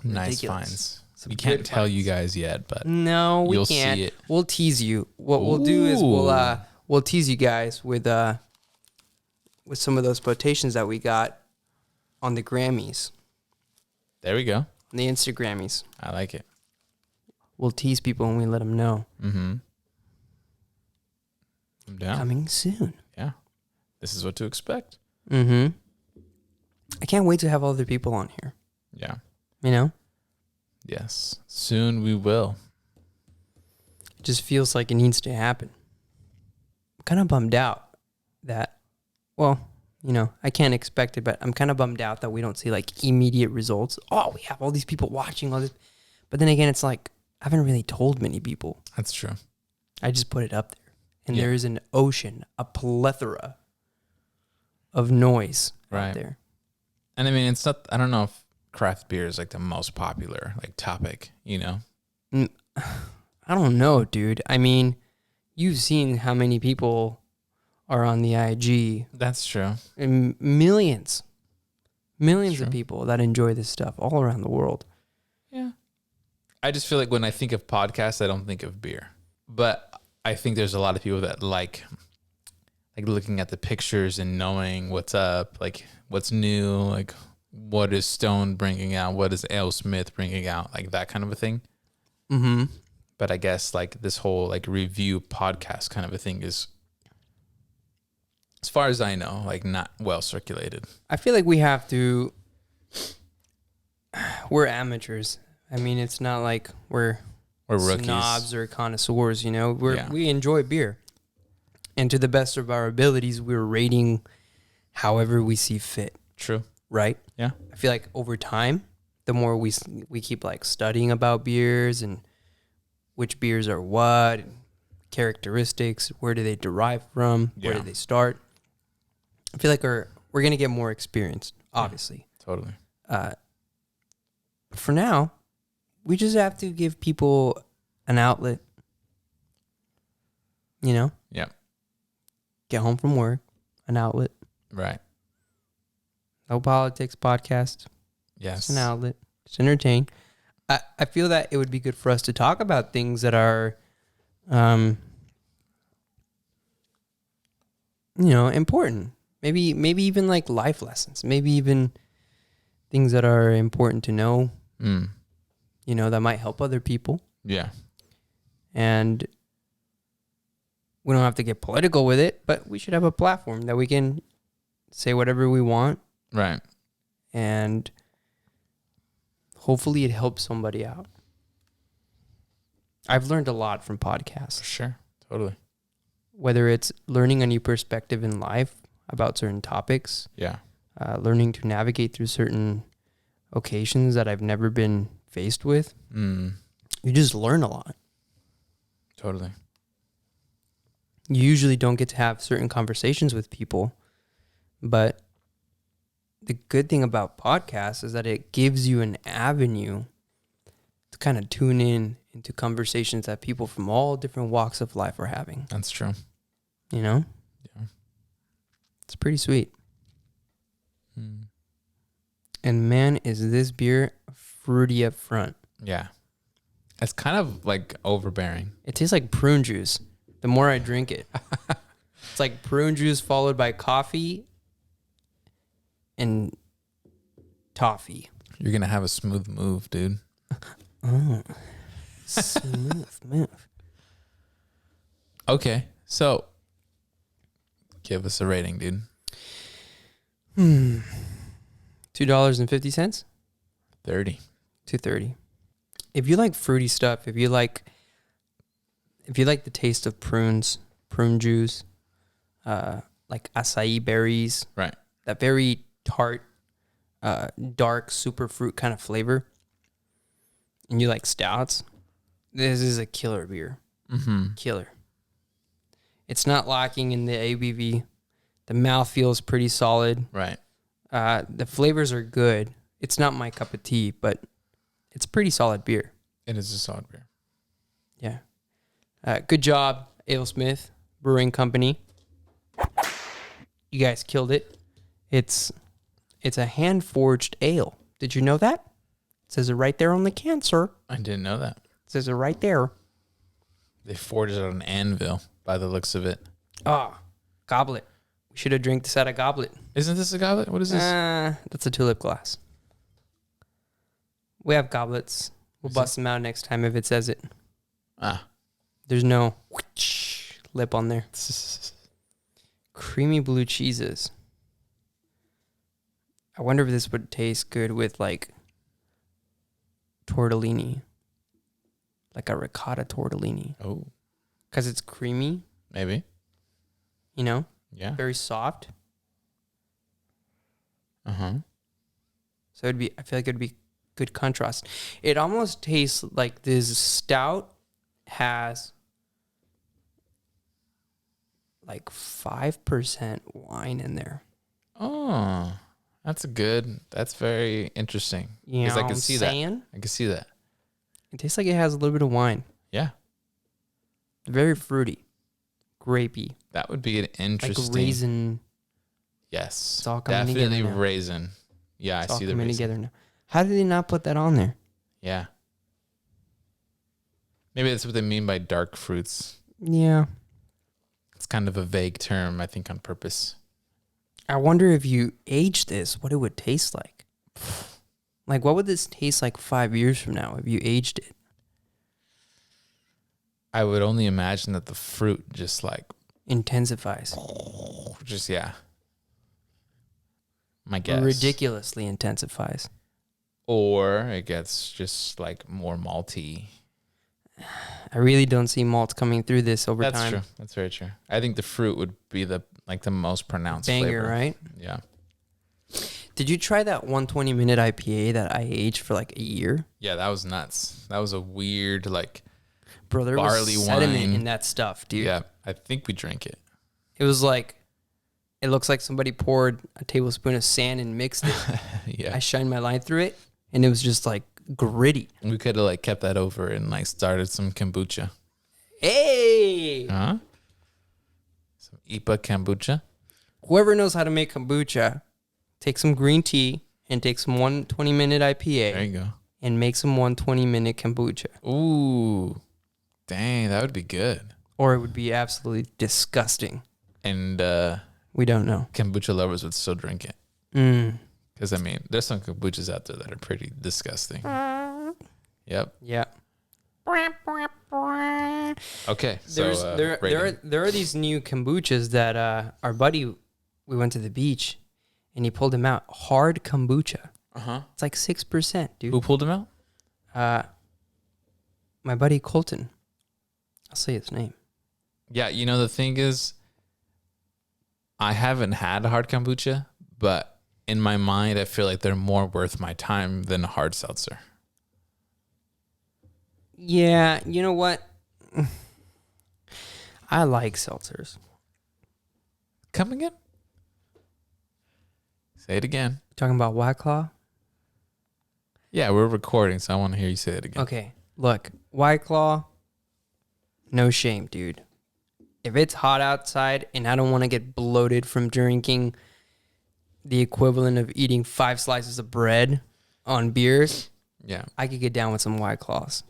[SPEAKER 2] Nice
[SPEAKER 1] Ridiculous.
[SPEAKER 2] finds.
[SPEAKER 1] Some
[SPEAKER 2] We can't
[SPEAKER 1] good
[SPEAKER 2] tell
[SPEAKER 1] finds.
[SPEAKER 2] you guys yet, but
[SPEAKER 1] No, we
[SPEAKER 2] you'll
[SPEAKER 1] can't.
[SPEAKER 2] see it.
[SPEAKER 1] We'll tease you. What we'll do is we'll tease you guys with some of those potations that we got on the Grammys,
[SPEAKER 2] There we go.
[SPEAKER 1] on the Instagrammies.
[SPEAKER 2] I like it.
[SPEAKER 1] We'll tease people and we let them know.
[SPEAKER 2] Mm-hmm. I'm down.
[SPEAKER 1] Coming soon.
[SPEAKER 2] Yeah. This is what to expect.
[SPEAKER 1] Mm-hmm. I can't wait to have other people on here.
[SPEAKER 2] Yeah.
[SPEAKER 1] You know?
[SPEAKER 2] Yes. Soon we will.
[SPEAKER 1] It just feels like it needs to happen. I'm kind of bummed out that, well, you know, I can't expect it, but I'm kind of bummed out that we don't see like immediate results. Oh, we have all these people watching all this. But then again, it's like, I haven't really told many people.
[SPEAKER 2] That's true.
[SPEAKER 1] I just put it up there. And
[SPEAKER 2] Yeah.
[SPEAKER 1] there is an ocean, a plethora of noise
[SPEAKER 2] Right.
[SPEAKER 1] out there.
[SPEAKER 2] And I mean, it's not, I don't know if craft beer is like the most popular like topic, you know?
[SPEAKER 1] I don't know, dude. I mean, you've seen how many people are on the IG.
[SPEAKER 2] That's true.
[SPEAKER 1] And millions
[SPEAKER 2] True.
[SPEAKER 1] of people that enjoy this stuff all around the world.
[SPEAKER 2] Yeah. I just feel like when I think of podcasts, I don't think of beer. But I think there's a lot of people that like looking at the pictures and knowing what's up, like what's new, like what is Stone bringing out, what is Alesmith bringing out, like that kind of a thing.
[SPEAKER 1] Mm-hmm.
[SPEAKER 2] But I guess like this whole like review podcast kind of a thing is, as far as I know, like not well circulated.
[SPEAKER 1] I feel like we have to. We're amateurs. I mean, it's not like we're
[SPEAKER 2] rookies.
[SPEAKER 1] snobs or connoisseurs. You know,
[SPEAKER 2] Yeah.
[SPEAKER 1] we enjoy beer, and to the best of our abilities, we're rating however we see fit.
[SPEAKER 2] True.
[SPEAKER 1] Right?
[SPEAKER 2] Yeah.
[SPEAKER 1] I feel like over time, the more we keep like studying about beers and which beers are what, and characteristics, where do they derive from, where
[SPEAKER 2] Yeah.
[SPEAKER 1] do they start. I feel like we're gonna get more experienced, obviously.
[SPEAKER 2] Totally.
[SPEAKER 1] For now, we just have to give people an outlet. You know,
[SPEAKER 2] Yeah.
[SPEAKER 1] get home from work, an outlet.
[SPEAKER 2] Right.
[SPEAKER 1] No politics podcast.
[SPEAKER 2] Yes.
[SPEAKER 1] It's an outlet. Just entertain. I feel that it would be good for us to talk about things that are, important. Maybe even like life lessons. Maybe even things that are important to know.
[SPEAKER 2] Mm.
[SPEAKER 1] That might help other people.
[SPEAKER 2] Yeah.
[SPEAKER 1] And we don't have to get political with it, but we should have a platform that we can say whatever we want,
[SPEAKER 2] Right.
[SPEAKER 1] and hopefully it helps somebody out. I've learned a lot from podcasts,
[SPEAKER 2] For sure. Totally.
[SPEAKER 1] whether it's learning a new perspective in life about certain topics,
[SPEAKER 2] Yeah.
[SPEAKER 1] learning to navigate through certain occasions that I've never been faced with.
[SPEAKER 2] Mm.
[SPEAKER 1] You just learn a lot.
[SPEAKER 2] Totally.
[SPEAKER 1] You usually don't get to have certain conversations with people, but the good thing about podcasts is that it gives you an avenue to kind of tune in into conversations that people from all different walks of life are having.
[SPEAKER 2] That's true.
[SPEAKER 1] You know?
[SPEAKER 2] Yeah.
[SPEAKER 1] It's pretty sweet.
[SPEAKER 2] Mm.
[SPEAKER 1] And man, is this beer fruity up front.
[SPEAKER 2] Yeah. It's kind of like overbearing.
[SPEAKER 1] It tastes like prune juice the more I drink it. It's like prune juice followed by coffee and toffee.
[SPEAKER 2] You're going to have a smooth move, dude.
[SPEAKER 1] Oh, smooth.
[SPEAKER 2] Okay. So give us a rating, dude.
[SPEAKER 1] $2.50?
[SPEAKER 2] 30.
[SPEAKER 1] $2.30. If you like fruity stuff, if you like the taste of prunes, prune juice, like acai berries,
[SPEAKER 2] Right.
[SPEAKER 1] that very tart, dark super fruit kind of flavor, and you like stouts, this is a killer beer.
[SPEAKER 2] Mm-hmm.
[SPEAKER 1] Killer. It's not lacking in the ABV. The mouth feels pretty solid.
[SPEAKER 2] Right.
[SPEAKER 1] The flavors are good. It's not my cup of tea, but it's pretty solid beer.
[SPEAKER 2] It is a solid beer.
[SPEAKER 1] Yeah. Good job, Alesmith Brewing Company. You guys killed it. It's a hand-forged ale. Did you know that? It says it right there on the can, sir.
[SPEAKER 2] I didn't know that.
[SPEAKER 1] It says it right there.
[SPEAKER 2] They forged it on an anvil by the looks of it.
[SPEAKER 1] Goblet. We should have drank this out of goblet.
[SPEAKER 2] Isn't this a goblet? What is this?
[SPEAKER 1] That's a tulip glass. We have goblets. We'll bust them out next time if it says it. There's no lip on there. Creamy blue cheeses. I wonder if this would taste good with like tortellini. Like a ricotta tortellini.
[SPEAKER 2] Oh.
[SPEAKER 1] Because it's creamy,
[SPEAKER 2] Maybe.
[SPEAKER 1] you know?
[SPEAKER 2] Yeah.
[SPEAKER 1] Very soft.
[SPEAKER 2] Uh-huh.
[SPEAKER 1] So I feel like it'd be good contrast. It almost tastes like this stout has like 5% wine in there.
[SPEAKER 2] Oh. That's very interesting.
[SPEAKER 1] You know
[SPEAKER 2] I
[SPEAKER 1] what
[SPEAKER 2] can
[SPEAKER 1] I'm
[SPEAKER 2] see
[SPEAKER 1] saying?
[SPEAKER 2] that. I can see that.
[SPEAKER 1] It tastes like it has a little bit of wine.
[SPEAKER 2] Yeah.
[SPEAKER 1] Very fruity. Grapey.
[SPEAKER 2] That would be an interesting.
[SPEAKER 1] Like raisin.
[SPEAKER 2] Yes.
[SPEAKER 1] It's all coming
[SPEAKER 2] definitely
[SPEAKER 1] together now.
[SPEAKER 2] raisin. Yeah,
[SPEAKER 1] It's
[SPEAKER 2] I
[SPEAKER 1] all
[SPEAKER 2] see the
[SPEAKER 1] coming
[SPEAKER 2] raisin.
[SPEAKER 1] together now. How did they not put that on there?
[SPEAKER 2] Yeah. Maybe that's what they mean by dark fruits.
[SPEAKER 1] Yeah.
[SPEAKER 2] It's kind of a vague term, I think, on purpose.
[SPEAKER 1] I wonder if you age this, what it would taste like. Like, what would this taste like 5 years from now if you aged it?
[SPEAKER 2] I would only imagine that the fruit just like,
[SPEAKER 1] Intensifies.
[SPEAKER 2] yeah. My guess.
[SPEAKER 1] Ridiculously intensifies.
[SPEAKER 2] Or it gets just like more malty.
[SPEAKER 1] I really don't see malt coming through this over
[SPEAKER 2] That's
[SPEAKER 1] time.
[SPEAKER 2] true. That's very true. I think the fruit would be the most pronounced
[SPEAKER 1] Banger,
[SPEAKER 2] flavor.
[SPEAKER 1] right?
[SPEAKER 2] Yeah.
[SPEAKER 1] Did you try that 120-minute IPA that I aged for like a year?
[SPEAKER 2] Yeah, that was nuts. That was a weird like
[SPEAKER 1] Bro, there
[SPEAKER 2] barley
[SPEAKER 1] was sediment
[SPEAKER 2] wine
[SPEAKER 1] in that stuff, dude.
[SPEAKER 2] Yeah, I think we drank it.
[SPEAKER 1] It was like, it looks like somebody poured a tablespoon of sand and mixed it.
[SPEAKER 2] Yeah.
[SPEAKER 1] I shined my light through it, and it was just like gritty.
[SPEAKER 2] We could have like kept that over and like started some kombucha.
[SPEAKER 1] Hey!
[SPEAKER 2] Huh? Some IPA kombucha.
[SPEAKER 1] Whoever knows how to make kombucha, take some green tea and take some 120-minute IPA
[SPEAKER 2] There you go.
[SPEAKER 1] and make some 120-minute kombucha.
[SPEAKER 2] Ooh. Dang, that would be good.
[SPEAKER 1] Or it would be absolutely disgusting.
[SPEAKER 2] And
[SPEAKER 1] We don't know.
[SPEAKER 2] kombucha lovers would still drink it.
[SPEAKER 1] Mm.
[SPEAKER 2] Because, I mean, there's some kombuchas out there that are pretty disgusting. Yep.
[SPEAKER 1] Yeah.
[SPEAKER 2] Okay. So,
[SPEAKER 1] There are these new kombuchas that our buddy, we went to the beach and he pulled them out. Hard kombucha.
[SPEAKER 2] Uh-huh.
[SPEAKER 1] It's like 6%, dude.
[SPEAKER 2] Who pulled them out?
[SPEAKER 1] My buddy Colton. I'll say his name.
[SPEAKER 2] Yeah, you know, the thing is, I haven't had a hard kombucha, but in my mind, I feel like they're more worth my time than a hard seltzer.
[SPEAKER 1] Yeah, you know what? I like seltzers.
[SPEAKER 2] Come again? Say it again.
[SPEAKER 1] Talking about White Claw?
[SPEAKER 2] Yeah, we're recording, so I want to hear you say it again.
[SPEAKER 1] Okay, look, White Claw, no shame, dude. If it's hot outside and I don't want to get bloated from drinking the equivalent of eating 5 slices of bread on beers,
[SPEAKER 2] Yeah.
[SPEAKER 1] I could get down with some White Claws.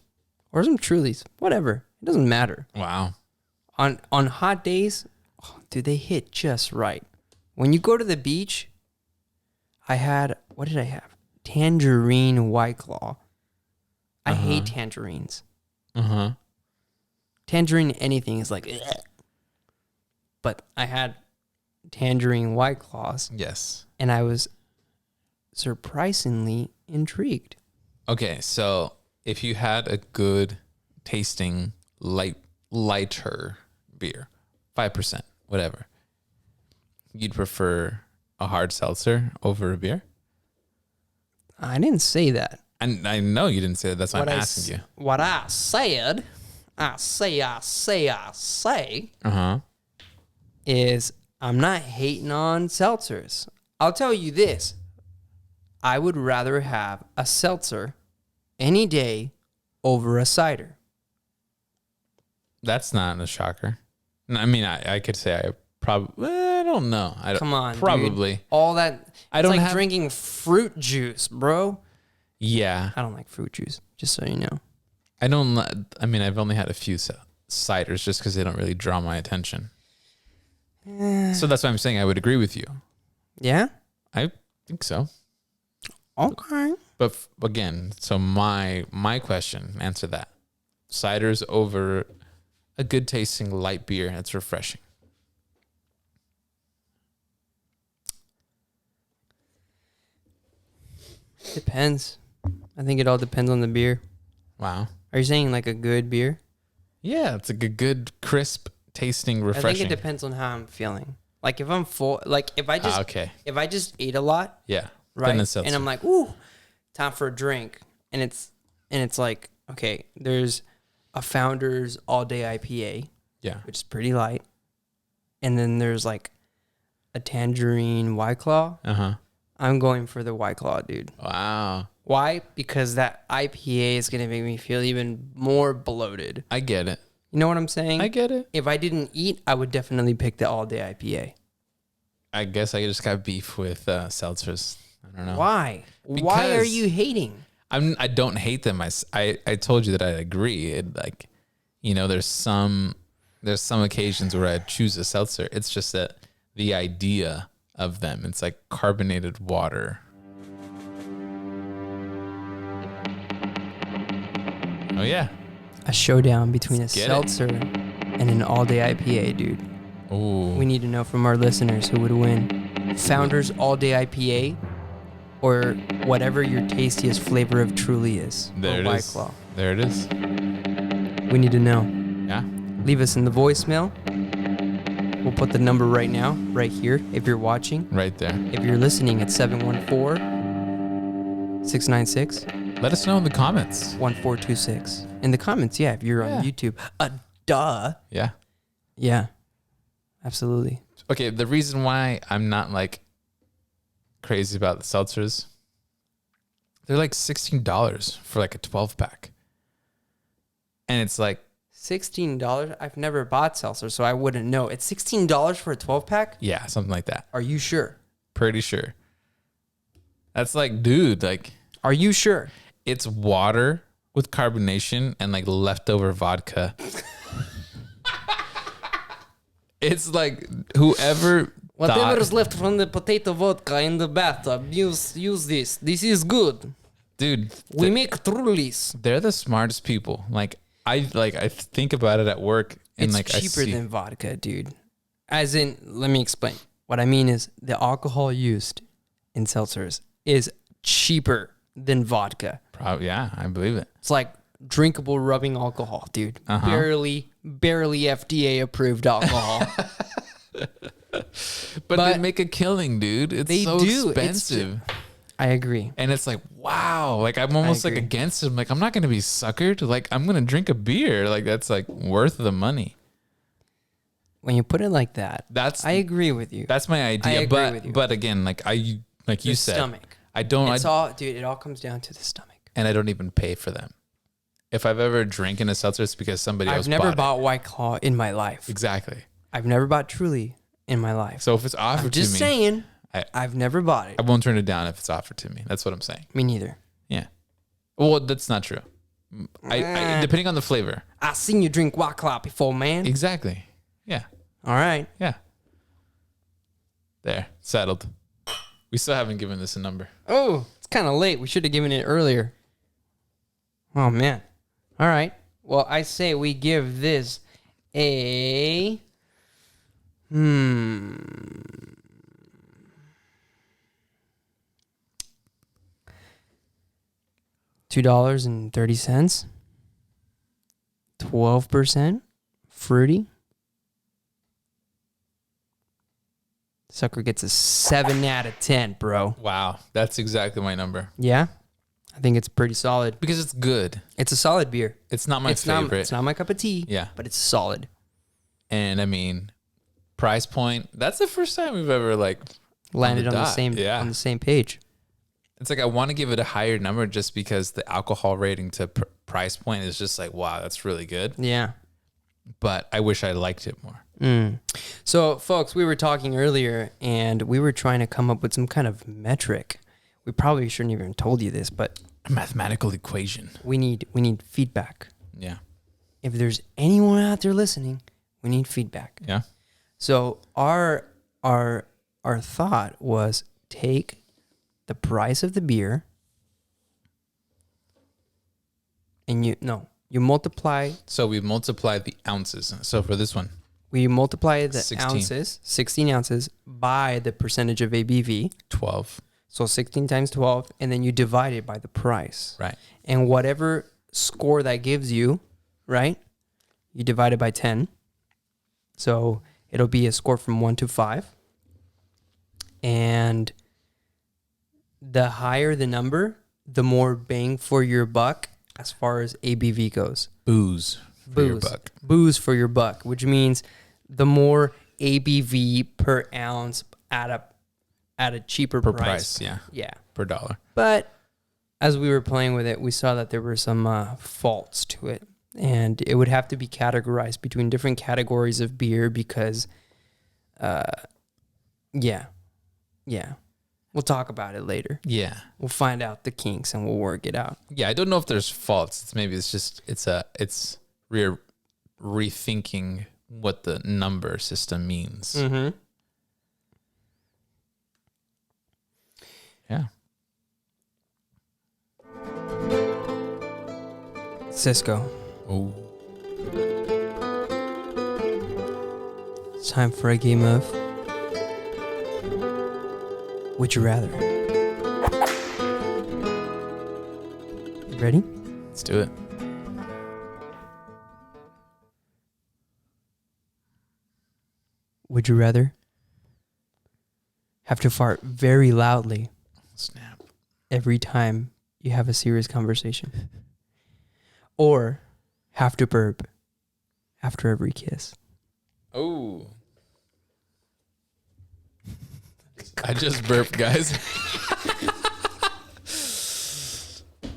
[SPEAKER 1] Or some Trulies, whatever. It doesn't matter.
[SPEAKER 2] Wow.
[SPEAKER 1] On hot days, dude, they hit just right. When you go to the beach, what did I have? Tangerine White Claw. I hate tangerines.
[SPEAKER 2] Uh-huh.
[SPEAKER 1] Tangerine anything is like, ugh. But I had tangerine White Claws,
[SPEAKER 2] Yes.
[SPEAKER 1] and I was surprisingly intrigued.
[SPEAKER 2] Okay, so if you had a good tasting lighter beer, 5%, whatever, you'd prefer a hard seltzer over a beer?
[SPEAKER 1] I didn't say that.
[SPEAKER 2] And I know you didn't say that. That's why I'm asking you.
[SPEAKER 1] What I said, I say,
[SPEAKER 2] Uh-huh.
[SPEAKER 1] is I'm not hating on seltzers. I'll tell you this. I would rather have a seltzer any day over a cider.
[SPEAKER 2] That's not a shocker. I mean, I could say I probably, I don't know.
[SPEAKER 1] Come on,
[SPEAKER 2] probably.
[SPEAKER 1] dude. All that.
[SPEAKER 2] I don't
[SPEAKER 1] it's like
[SPEAKER 2] have
[SPEAKER 1] drinking fruit juice, bro.
[SPEAKER 2] Yeah.
[SPEAKER 1] I don't like fruit juice, just so you know.
[SPEAKER 2] I mean, I've only had a few ciders just because they don't really draw my attention. So that's why I'm saying I would agree with you.
[SPEAKER 1] Yeah?
[SPEAKER 2] I think so.
[SPEAKER 1] Okay.
[SPEAKER 2] But again, so my question, answer that. Ciders over a good tasting light beer that's refreshing.
[SPEAKER 1] Depends. I think it all depends on the beer.
[SPEAKER 2] Wow.
[SPEAKER 1] Are you saying like a good beer?
[SPEAKER 2] Yeah, it's like a good, crisp tasting, refreshing.
[SPEAKER 1] I think it depends on how I'm feeling. Like if I'm full, like if I just
[SPEAKER 2] okay.
[SPEAKER 1] if I just ate a lot,
[SPEAKER 2] Yeah.
[SPEAKER 1] right,
[SPEAKER 2] Then it's
[SPEAKER 1] and I'm like, ooh, time for a drink, and it's like, okay, there's a Founders All Day IPA,
[SPEAKER 2] yeah,
[SPEAKER 1] which is pretty light, and then there's like a Tangerine White Claw. I'm going for the White Claw, dude.
[SPEAKER 2] Wow.
[SPEAKER 1] Why? Because that IPA is gonna make me feel even more bloated.
[SPEAKER 2] I get it.
[SPEAKER 1] You know what I'm saying?
[SPEAKER 2] I get it.
[SPEAKER 1] If I didn't eat, I would definitely pick the All Day IPA.
[SPEAKER 2] I guess I just got beef with seltzers. I don't know.
[SPEAKER 1] Why? Why are you hating?
[SPEAKER 2] I don't hate them. I told you that I agree. It, like, you know, there's some occasions where I choose a seltzer. It's just that the idea of them, it's like carbonated water. Oh yeah.
[SPEAKER 1] A showdown between a seltzer and an all-day IPA, dude.
[SPEAKER 2] Ooh.
[SPEAKER 1] We need to know from our listeners who would win. Founders All-Day IPA or whatever your tastiest flavor of Truly is.
[SPEAKER 2] There
[SPEAKER 1] or
[SPEAKER 2] it
[SPEAKER 1] White
[SPEAKER 2] is.
[SPEAKER 1] Claw.
[SPEAKER 2] There it is.
[SPEAKER 1] We need to know.
[SPEAKER 2] Yeah.
[SPEAKER 1] Leave us in the voicemail. We'll put the number right now, right here, if you're watching.
[SPEAKER 2] Right there.
[SPEAKER 1] If you're listening, it's 714-696.
[SPEAKER 2] Let us know in the comments.
[SPEAKER 1] 1426. In the comments, yeah, if you're on YouTube. Duh.
[SPEAKER 2] Yeah.
[SPEAKER 1] Yeah. Absolutely.
[SPEAKER 2] Okay, the reason why I'm not like crazy about the seltzers, they're like $16 for like a 12 pack. And it's like
[SPEAKER 1] $16? I've never bought seltzer, so I wouldn't know. It's $16 for a 12 pack?
[SPEAKER 2] yeah, something like that.
[SPEAKER 1] Are you sure?
[SPEAKER 2] Pretty sure. That's like, dude, like
[SPEAKER 1] Are you sure?
[SPEAKER 2] it's water with carbonation and like leftover vodka. It's like whoever
[SPEAKER 1] Whatever's left from the potato vodka in the bathtub, use this. This is good.
[SPEAKER 2] dude,
[SPEAKER 1] We make Trulies.
[SPEAKER 2] they're the smartest people. Like I think about it at work and
[SPEAKER 1] It's
[SPEAKER 2] like
[SPEAKER 1] cheaper
[SPEAKER 2] I see,
[SPEAKER 1] than vodka, dude. As in, let me explain. What I mean is the alcohol used in seltzers is cheaper than vodka.
[SPEAKER 2] yeah, I believe it.
[SPEAKER 1] It's like drinkable rubbing alcohol, dude. Barely FDA approved alcohol.
[SPEAKER 2] But they make a killing, dude. It's
[SPEAKER 1] They
[SPEAKER 2] so
[SPEAKER 1] do.
[SPEAKER 2] expensive.
[SPEAKER 1] I agree.
[SPEAKER 2] And it's like, wow. Like I'm almost like
[SPEAKER 1] agree.
[SPEAKER 2] against it. I'm like, I'm not gonna be suckered. Like I'm gonna drink a beer. Like that's like worth the money.
[SPEAKER 1] When you put it like that,
[SPEAKER 2] That's
[SPEAKER 1] I agree with you.
[SPEAKER 2] that's my idea.
[SPEAKER 1] agree with you.
[SPEAKER 2] But again, like you
[SPEAKER 1] The
[SPEAKER 2] said,
[SPEAKER 1] stomach.
[SPEAKER 2] I don't
[SPEAKER 1] It's all, dude. It all comes down to the stomach.
[SPEAKER 2] and I don't even pay for them. If I've ever drinking a seltzer, it's because somebody else
[SPEAKER 1] I've never
[SPEAKER 2] bought
[SPEAKER 1] bought White Claw in my life.
[SPEAKER 2] it. Exactly.
[SPEAKER 1] I've never bought Truly in my life.
[SPEAKER 2] So if it's offered
[SPEAKER 1] I'm
[SPEAKER 2] to
[SPEAKER 1] just
[SPEAKER 2] me,
[SPEAKER 1] saying.
[SPEAKER 2] I-
[SPEAKER 1] I've never bought it.
[SPEAKER 2] I won't turn it down if it's offered to me. That's what I'm saying.
[SPEAKER 1] Me neither.
[SPEAKER 2] Yeah. Well, that's not true. I depending on the flavor.
[SPEAKER 1] I seen you drink White Claw before, man.
[SPEAKER 2] Exactly. Yeah.
[SPEAKER 1] All right.
[SPEAKER 2] Yeah. There. Settled. We still haven't given this a number.
[SPEAKER 1] Oh, it's kind of late. We should have given it earlier. Oh, man. All right. Well, I say we give this a... $2.30. 12% fruity. Sucker gets a 7 out of 10, bro.
[SPEAKER 2] Wow. That's exactly my number.
[SPEAKER 1] Yeah? I think it's pretty solid.
[SPEAKER 2] Because it's good.
[SPEAKER 1] It's a solid beer.
[SPEAKER 2] It's not my favorite.
[SPEAKER 1] It's not my cup of tea.
[SPEAKER 2] Yeah.
[SPEAKER 1] But it's solid.
[SPEAKER 2] And I mean, price point. That's the first time we've ever like
[SPEAKER 1] Landed on the
[SPEAKER 2] dot.
[SPEAKER 1] same
[SPEAKER 2] Yeah.
[SPEAKER 1] on the same page.
[SPEAKER 2] It's like I want to give it a higher number just because the alcohol rating to price point is just like, wow, that's really good.
[SPEAKER 1] Yeah.
[SPEAKER 2] But I wish I liked it more.
[SPEAKER 1] So, folks, we were talking earlier, and we were trying to come up with some kind of metric. We probably shouldn't even told you this, but
[SPEAKER 2] A mathematical equation.
[SPEAKER 1] we need feedback.
[SPEAKER 2] Yeah.
[SPEAKER 1] If there's anyone out there listening, we need feedback.
[SPEAKER 2] Yeah.
[SPEAKER 1] So our thought was take the price of the beer and you multiply.
[SPEAKER 2] So we multiplied the ounces. So for this one,
[SPEAKER 1] We multiply the
[SPEAKER 2] 16.
[SPEAKER 1] ounces, 16 ounces, by the percentage of ABV.
[SPEAKER 2] 12.
[SPEAKER 1] So 16 times 12, and then you divide it by the price.
[SPEAKER 2] Right.
[SPEAKER 1] And whatever score that gives you, right, you divide it by 10. So it'll be a score from 1 to 5. And the higher the number, the more bang for your buck as far as ABV goes.
[SPEAKER 2] Booze. For your
[SPEAKER 1] Booze.
[SPEAKER 2] buck.
[SPEAKER 1] Booze for your buck, which means the more ABV per ounce at a cheaper
[SPEAKER 2] Per
[SPEAKER 1] price.
[SPEAKER 2] price. Yeah.
[SPEAKER 1] Yeah.
[SPEAKER 2] Per dollar.
[SPEAKER 1] But as we were playing with it, we saw that there were some faults to it. And it would have to be categorized between different categories of beer because, yeah. We'll talk about it later.
[SPEAKER 2] Yeah.
[SPEAKER 1] We'll find out the kinks and we'll work it out.
[SPEAKER 2] Yeah. I don't know if there's faults. It's rethinking what the number system means.
[SPEAKER 1] Mm-hmm.
[SPEAKER 2] Yeah.
[SPEAKER 1] Cisco,
[SPEAKER 2] Oh.
[SPEAKER 1] it's time for a game of Would You Rather. You ready?
[SPEAKER 2] Let's do it.
[SPEAKER 1] Would you rather have to fart very loudly
[SPEAKER 2] Snap.
[SPEAKER 1] every time you have a serious conversation, or have to burp after every kiss?
[SPEAKER 2] Oh. I just burped, guys.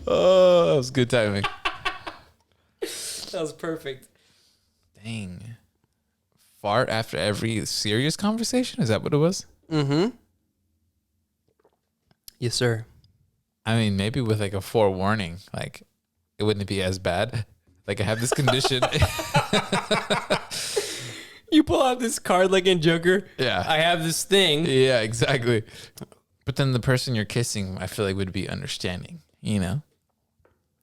[SPEAKER 2] Oh, that was good timing.
[SPEAKER 1] That was perfect.
[SPEAKER 2] Dang. Fart after every serious conversation? Is that what it was?
[SPEAKER 1] Mm-hmm. Yes, sir.
[SPEAKER 2] I mean, maybe with like a forewarning, like it wouldn't be as bad. Like I have this condition.
[SPEAKER 1] You pull out this card like in Joker.
[SPEAKER 2] Yeah.
[SPEAKER 1] I have this thing.
[SPEAKER 2] Yeah, exactly. But then the person you're kissing, I feel like would be understanding, you know,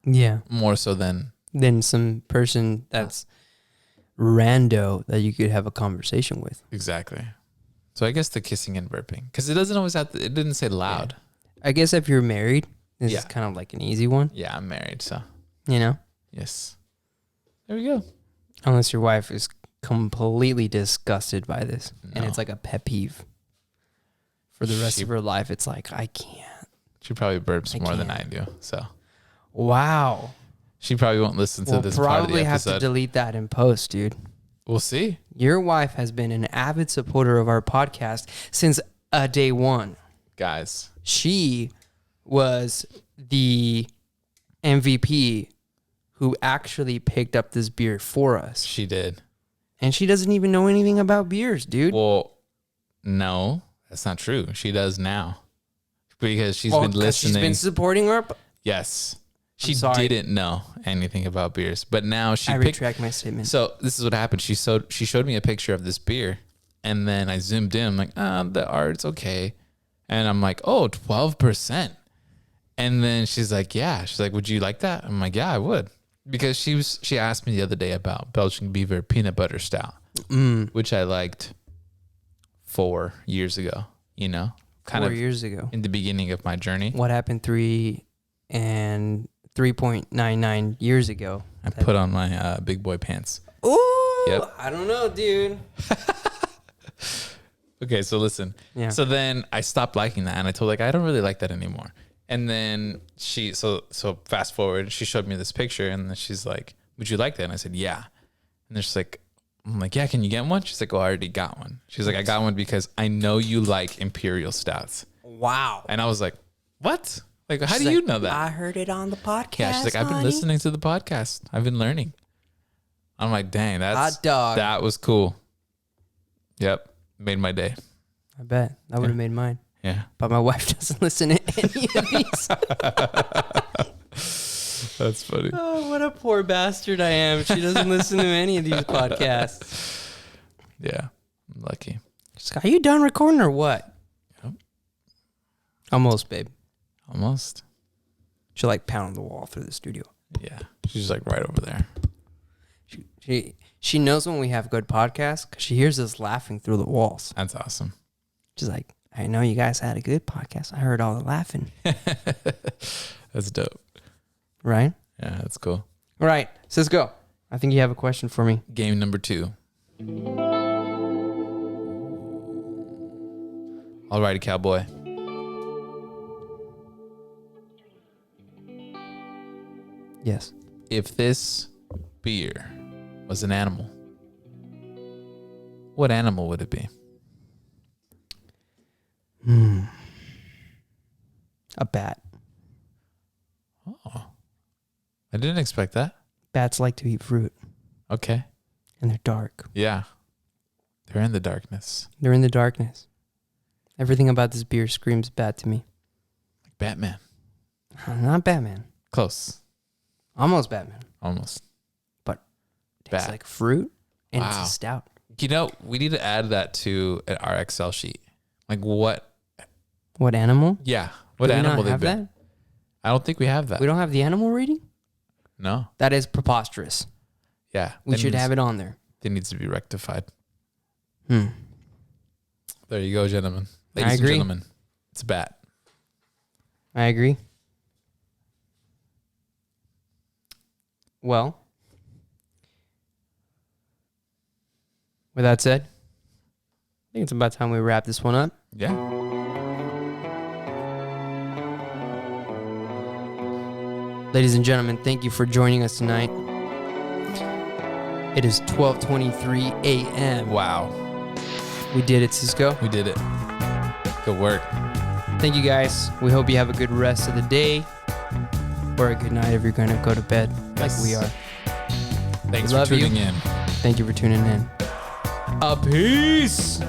[SPEAKER 1] Yeah.
[SPEAKER 2] more so than
[SPEAKER 1] Than some person that's rando that you could have a conversation with.
[SPEAKER 2] exactly. So I guess the kissing and burping, because it doesn't always have to, it didn't say loud.
[SPEAKER 1] I guess if you're married, this
[SPEAKER 2] Yeah.
[SPEAKER 1] is kind of like an easy one,
[SPEAKER 2] Yeah, I'm married, so
[SPEAKER 1] you know?
[SPEAKER 2] yes. There we go.
[SPEAKER 1] Unless your wife is completely disgusted by this and
[SPEAKER 2] No.
[SPEAKER 1] it's like a pet peeve. For the rest
[SPEAKER 2] She-
[SPEAKER 1] of her life, it's like, I can't.
[SPEAKER 2] She probably burps
[SPEAKER 1] I
[SPEAKER 2] more than
[SPEAKER 1] can't.
[SPEAKER 2] I do, so
[SPEAKER 1] Wow.
[SPEAKER 2] she probably won't listen to
[SPEAKER 1] We'll
[SPEAKER 2] this part of the
[SPEAKER 1] probably have to
[SPEAKER 2] episode.
[SPEAKER 1] delete that in post, dude.
[SPEAKER 2] We'll see.
[SPEAKER 1] Your wife has been an avid supporter of our podcast since day one.
[SPEAKER 2] Guys,
[SPEAKER 1] She was the MVP who actually picked up this beer for us.
[SPEAKER 2] she did.
[SPEAKER 1] And she doesn't even know anything about beers, dude.
[SPEAKER 2] Well, no, that's not true. She does now. Because she's been
[SPEAKER 1] 'Cause
[SPEAKER 2] listening.
[SPEAKER 1] She's been supporting her.
[SPEAKER 2] Yes. She
[SPEAKER 1] sorry.
[SPEAKER 2] didn't know anything about beers, but now she
[SPEAKER 1] I
[SPEAKER 2] picked.
[SPEAKER 1] retract my statement.
[SPEAKER 2] So this is what happened. She showed me a picture of this beer, and then I zoomed in. I'm like, the art's okay, and I'm like, oh, 12%. And then she's like, yeah. She's like, would you like that? I'm like, yeah, I would, because she asked me the other day about Belgian Beaver peanut butter stout, which I liked 4 years ago. You know, kind
[SPEAKER 1] 4
[SPEAKER 2] of
[SPEAKER 1] years ago.
[SPEAKER 2] in the beginning of my journey.
[SPEAKER 1] What happened 3.99 years ago?
[SPEAKER 2] I put on my big boy pants.
[SPEAKER 1] Ooh,
[SPEAKER 2] Yep.
[SPEAKER 1] I don't know, dude.
[SPEAKER 2] Okay, so listen.
[SPEAKER 1] Yeah.
[SPEAKER 2] So then I stopped liking that, and I told her, like, I don't really like that anymore. And then so fast forward, she showed me this picture, and then she's like, would you like that? And I said, yeah. And then she's like, I'm like, yeah, can you get one? She's like, oh, I already got one. She's like, I got one because I know you like Imperial Stouts.
[SPEAKER 1] Wow.
[SPEAKER 2] And I was like, what? Like, how
[SPEAKER 1] She's
[SPEAKER 2] do you
[SPEAKER 1] like,
[SPEAKER 2] know that?
[SPEAKER 1] I heard it on the podcast.
[SPEAKER 2] Yeah, she's like, I've been listening to the podcast. I've been learning. I'm like, dang,
[SPEAKER 1] Hot dog.
[SPEAKER 2] that was cool. Yep. Made my day.
[SPEAKER 1] I bet. That would have made mine.
[SPEAKER 2] Yeah.
[SPEAKER 1] But my wife doesn't listen to any of these.
[SPEAKER 2] That's funny.
[SPEAKER 1] Oh, what a poor bastard I am. She doesn't listen to any of these podcasts.
[SPEAKER 2] Yeah. I'm lucky.
[SPEAKER 1] She's like, are you done recording or what?
[SPEAKER 2] Yep.
[SPEAKER 1] Almost, babe.
[SPEAKER 2] Almost.
[SPEAKER 1] She'll like pound on the wall through the studio.
[SPEAKER 2] Yeah. She's like right over there.
[SPEAKER 1] She knows when we have good podcasts because she hears us laughing through the walls.
[SPEAKER 2] That's awesome.
[SPEAKER 1] She's like, I know you guys had a good podcast. I heard all the laughing.
[SPEAKER 2] That's dope.
[SPEAKER 1] Right?
[SPEAKER 2] Yeah, that's cool.
[SPEAKER 1] All right. Let's go. I think you have a question for me.
[SPEAKER 2] Game number 2. Alrighty, cowboy.
[SPEAKER 1] Yes.
[SPEAKER 2] If this beer was an animal, what animal would it be?
[SPEAKER 1] A bat.
[SPEAKER 2] Oh, I didn't expect that.
[SPEAKER 1] Bats like to eat fruit,
[SPEAKER 2] Okay.
[SPEAKER 1] and they're dark.
[SPEAKER 2] Yeah. They're in the darkness.
[SPEAKER 1] They're in the darkness. Everything about this beer screams bat to me.
[SPEAKER 2] Like Batman.
[SPEAKER 1] Not Batman.
[SPEAKER 2] Close.
[SPEAKER 1] Almost Batman.
[SPEAKER 2] Almost.
[SPEAKER 1] But it tastes
[SPEAKER 2] Bat.
[SPEAKER 1] like fruit, and
[SPEAKER 2] Wow.
[SPEAKER 1] it's a stout.
[SPEAKER 2] You know, we need to add that to our Excel sheet. Like what?
[SPEAKER 1] What animal?
[SPEAKER 2] Yeah. What
[SPEAKER 1] Do we
[SPEAKER 2] animal
[SPEAKER 1] not
[SPEAKER 2] they
[SPEAKER 1] have
[SPEAKER 2] be?
[SPEAKER 1] that?
[SPEAKER 2] I don't think we have that.
[SPEAKER 1] We don't have the animal reading?
[SPEAKER 2] No.
[SPEAKER 1] That is preposterous.
[SPEAKER 2] Yeah.
[SPEAKER 1] We should have it on there.
[SPEAKER 2] It needs to be rectified.
[SPEAKER 1] There
[SPEAKER 2] There you go, gentlemen. Ladies and
[SPEAKER 1] agree.
[SPEAKER 2] gentlemen. It's a bat.
[SPEAKER 1] I agree. Well, with that said, I think it's about time we wrap this one up.
[SPEAKER 2] Yeah.
[SPEAKER 1] Ladies and gentlemen, thank you for joining us tonight. It is 12:23 a.m.
[SPEAKER 2] Wow.
[SPEAKER 1] We did it, Cisco.
[SPEAKER 2] We did it. Good work.
[SPEAKER 1] Thank you, guys. We hope you have a good rest of the day or a good night if you're going to go to bed like
[SPEAKER 2] Yes.
[SPEAKER 1] we are.
[SPEAKER 2] Thanks
[SPEAKER 1] We
[SPEAKER 2] for
[SPEAKER 1] love you.
[SPEAKER 2] tuning in.
[SPEAKER 1] Thank you for tuning in. A peace.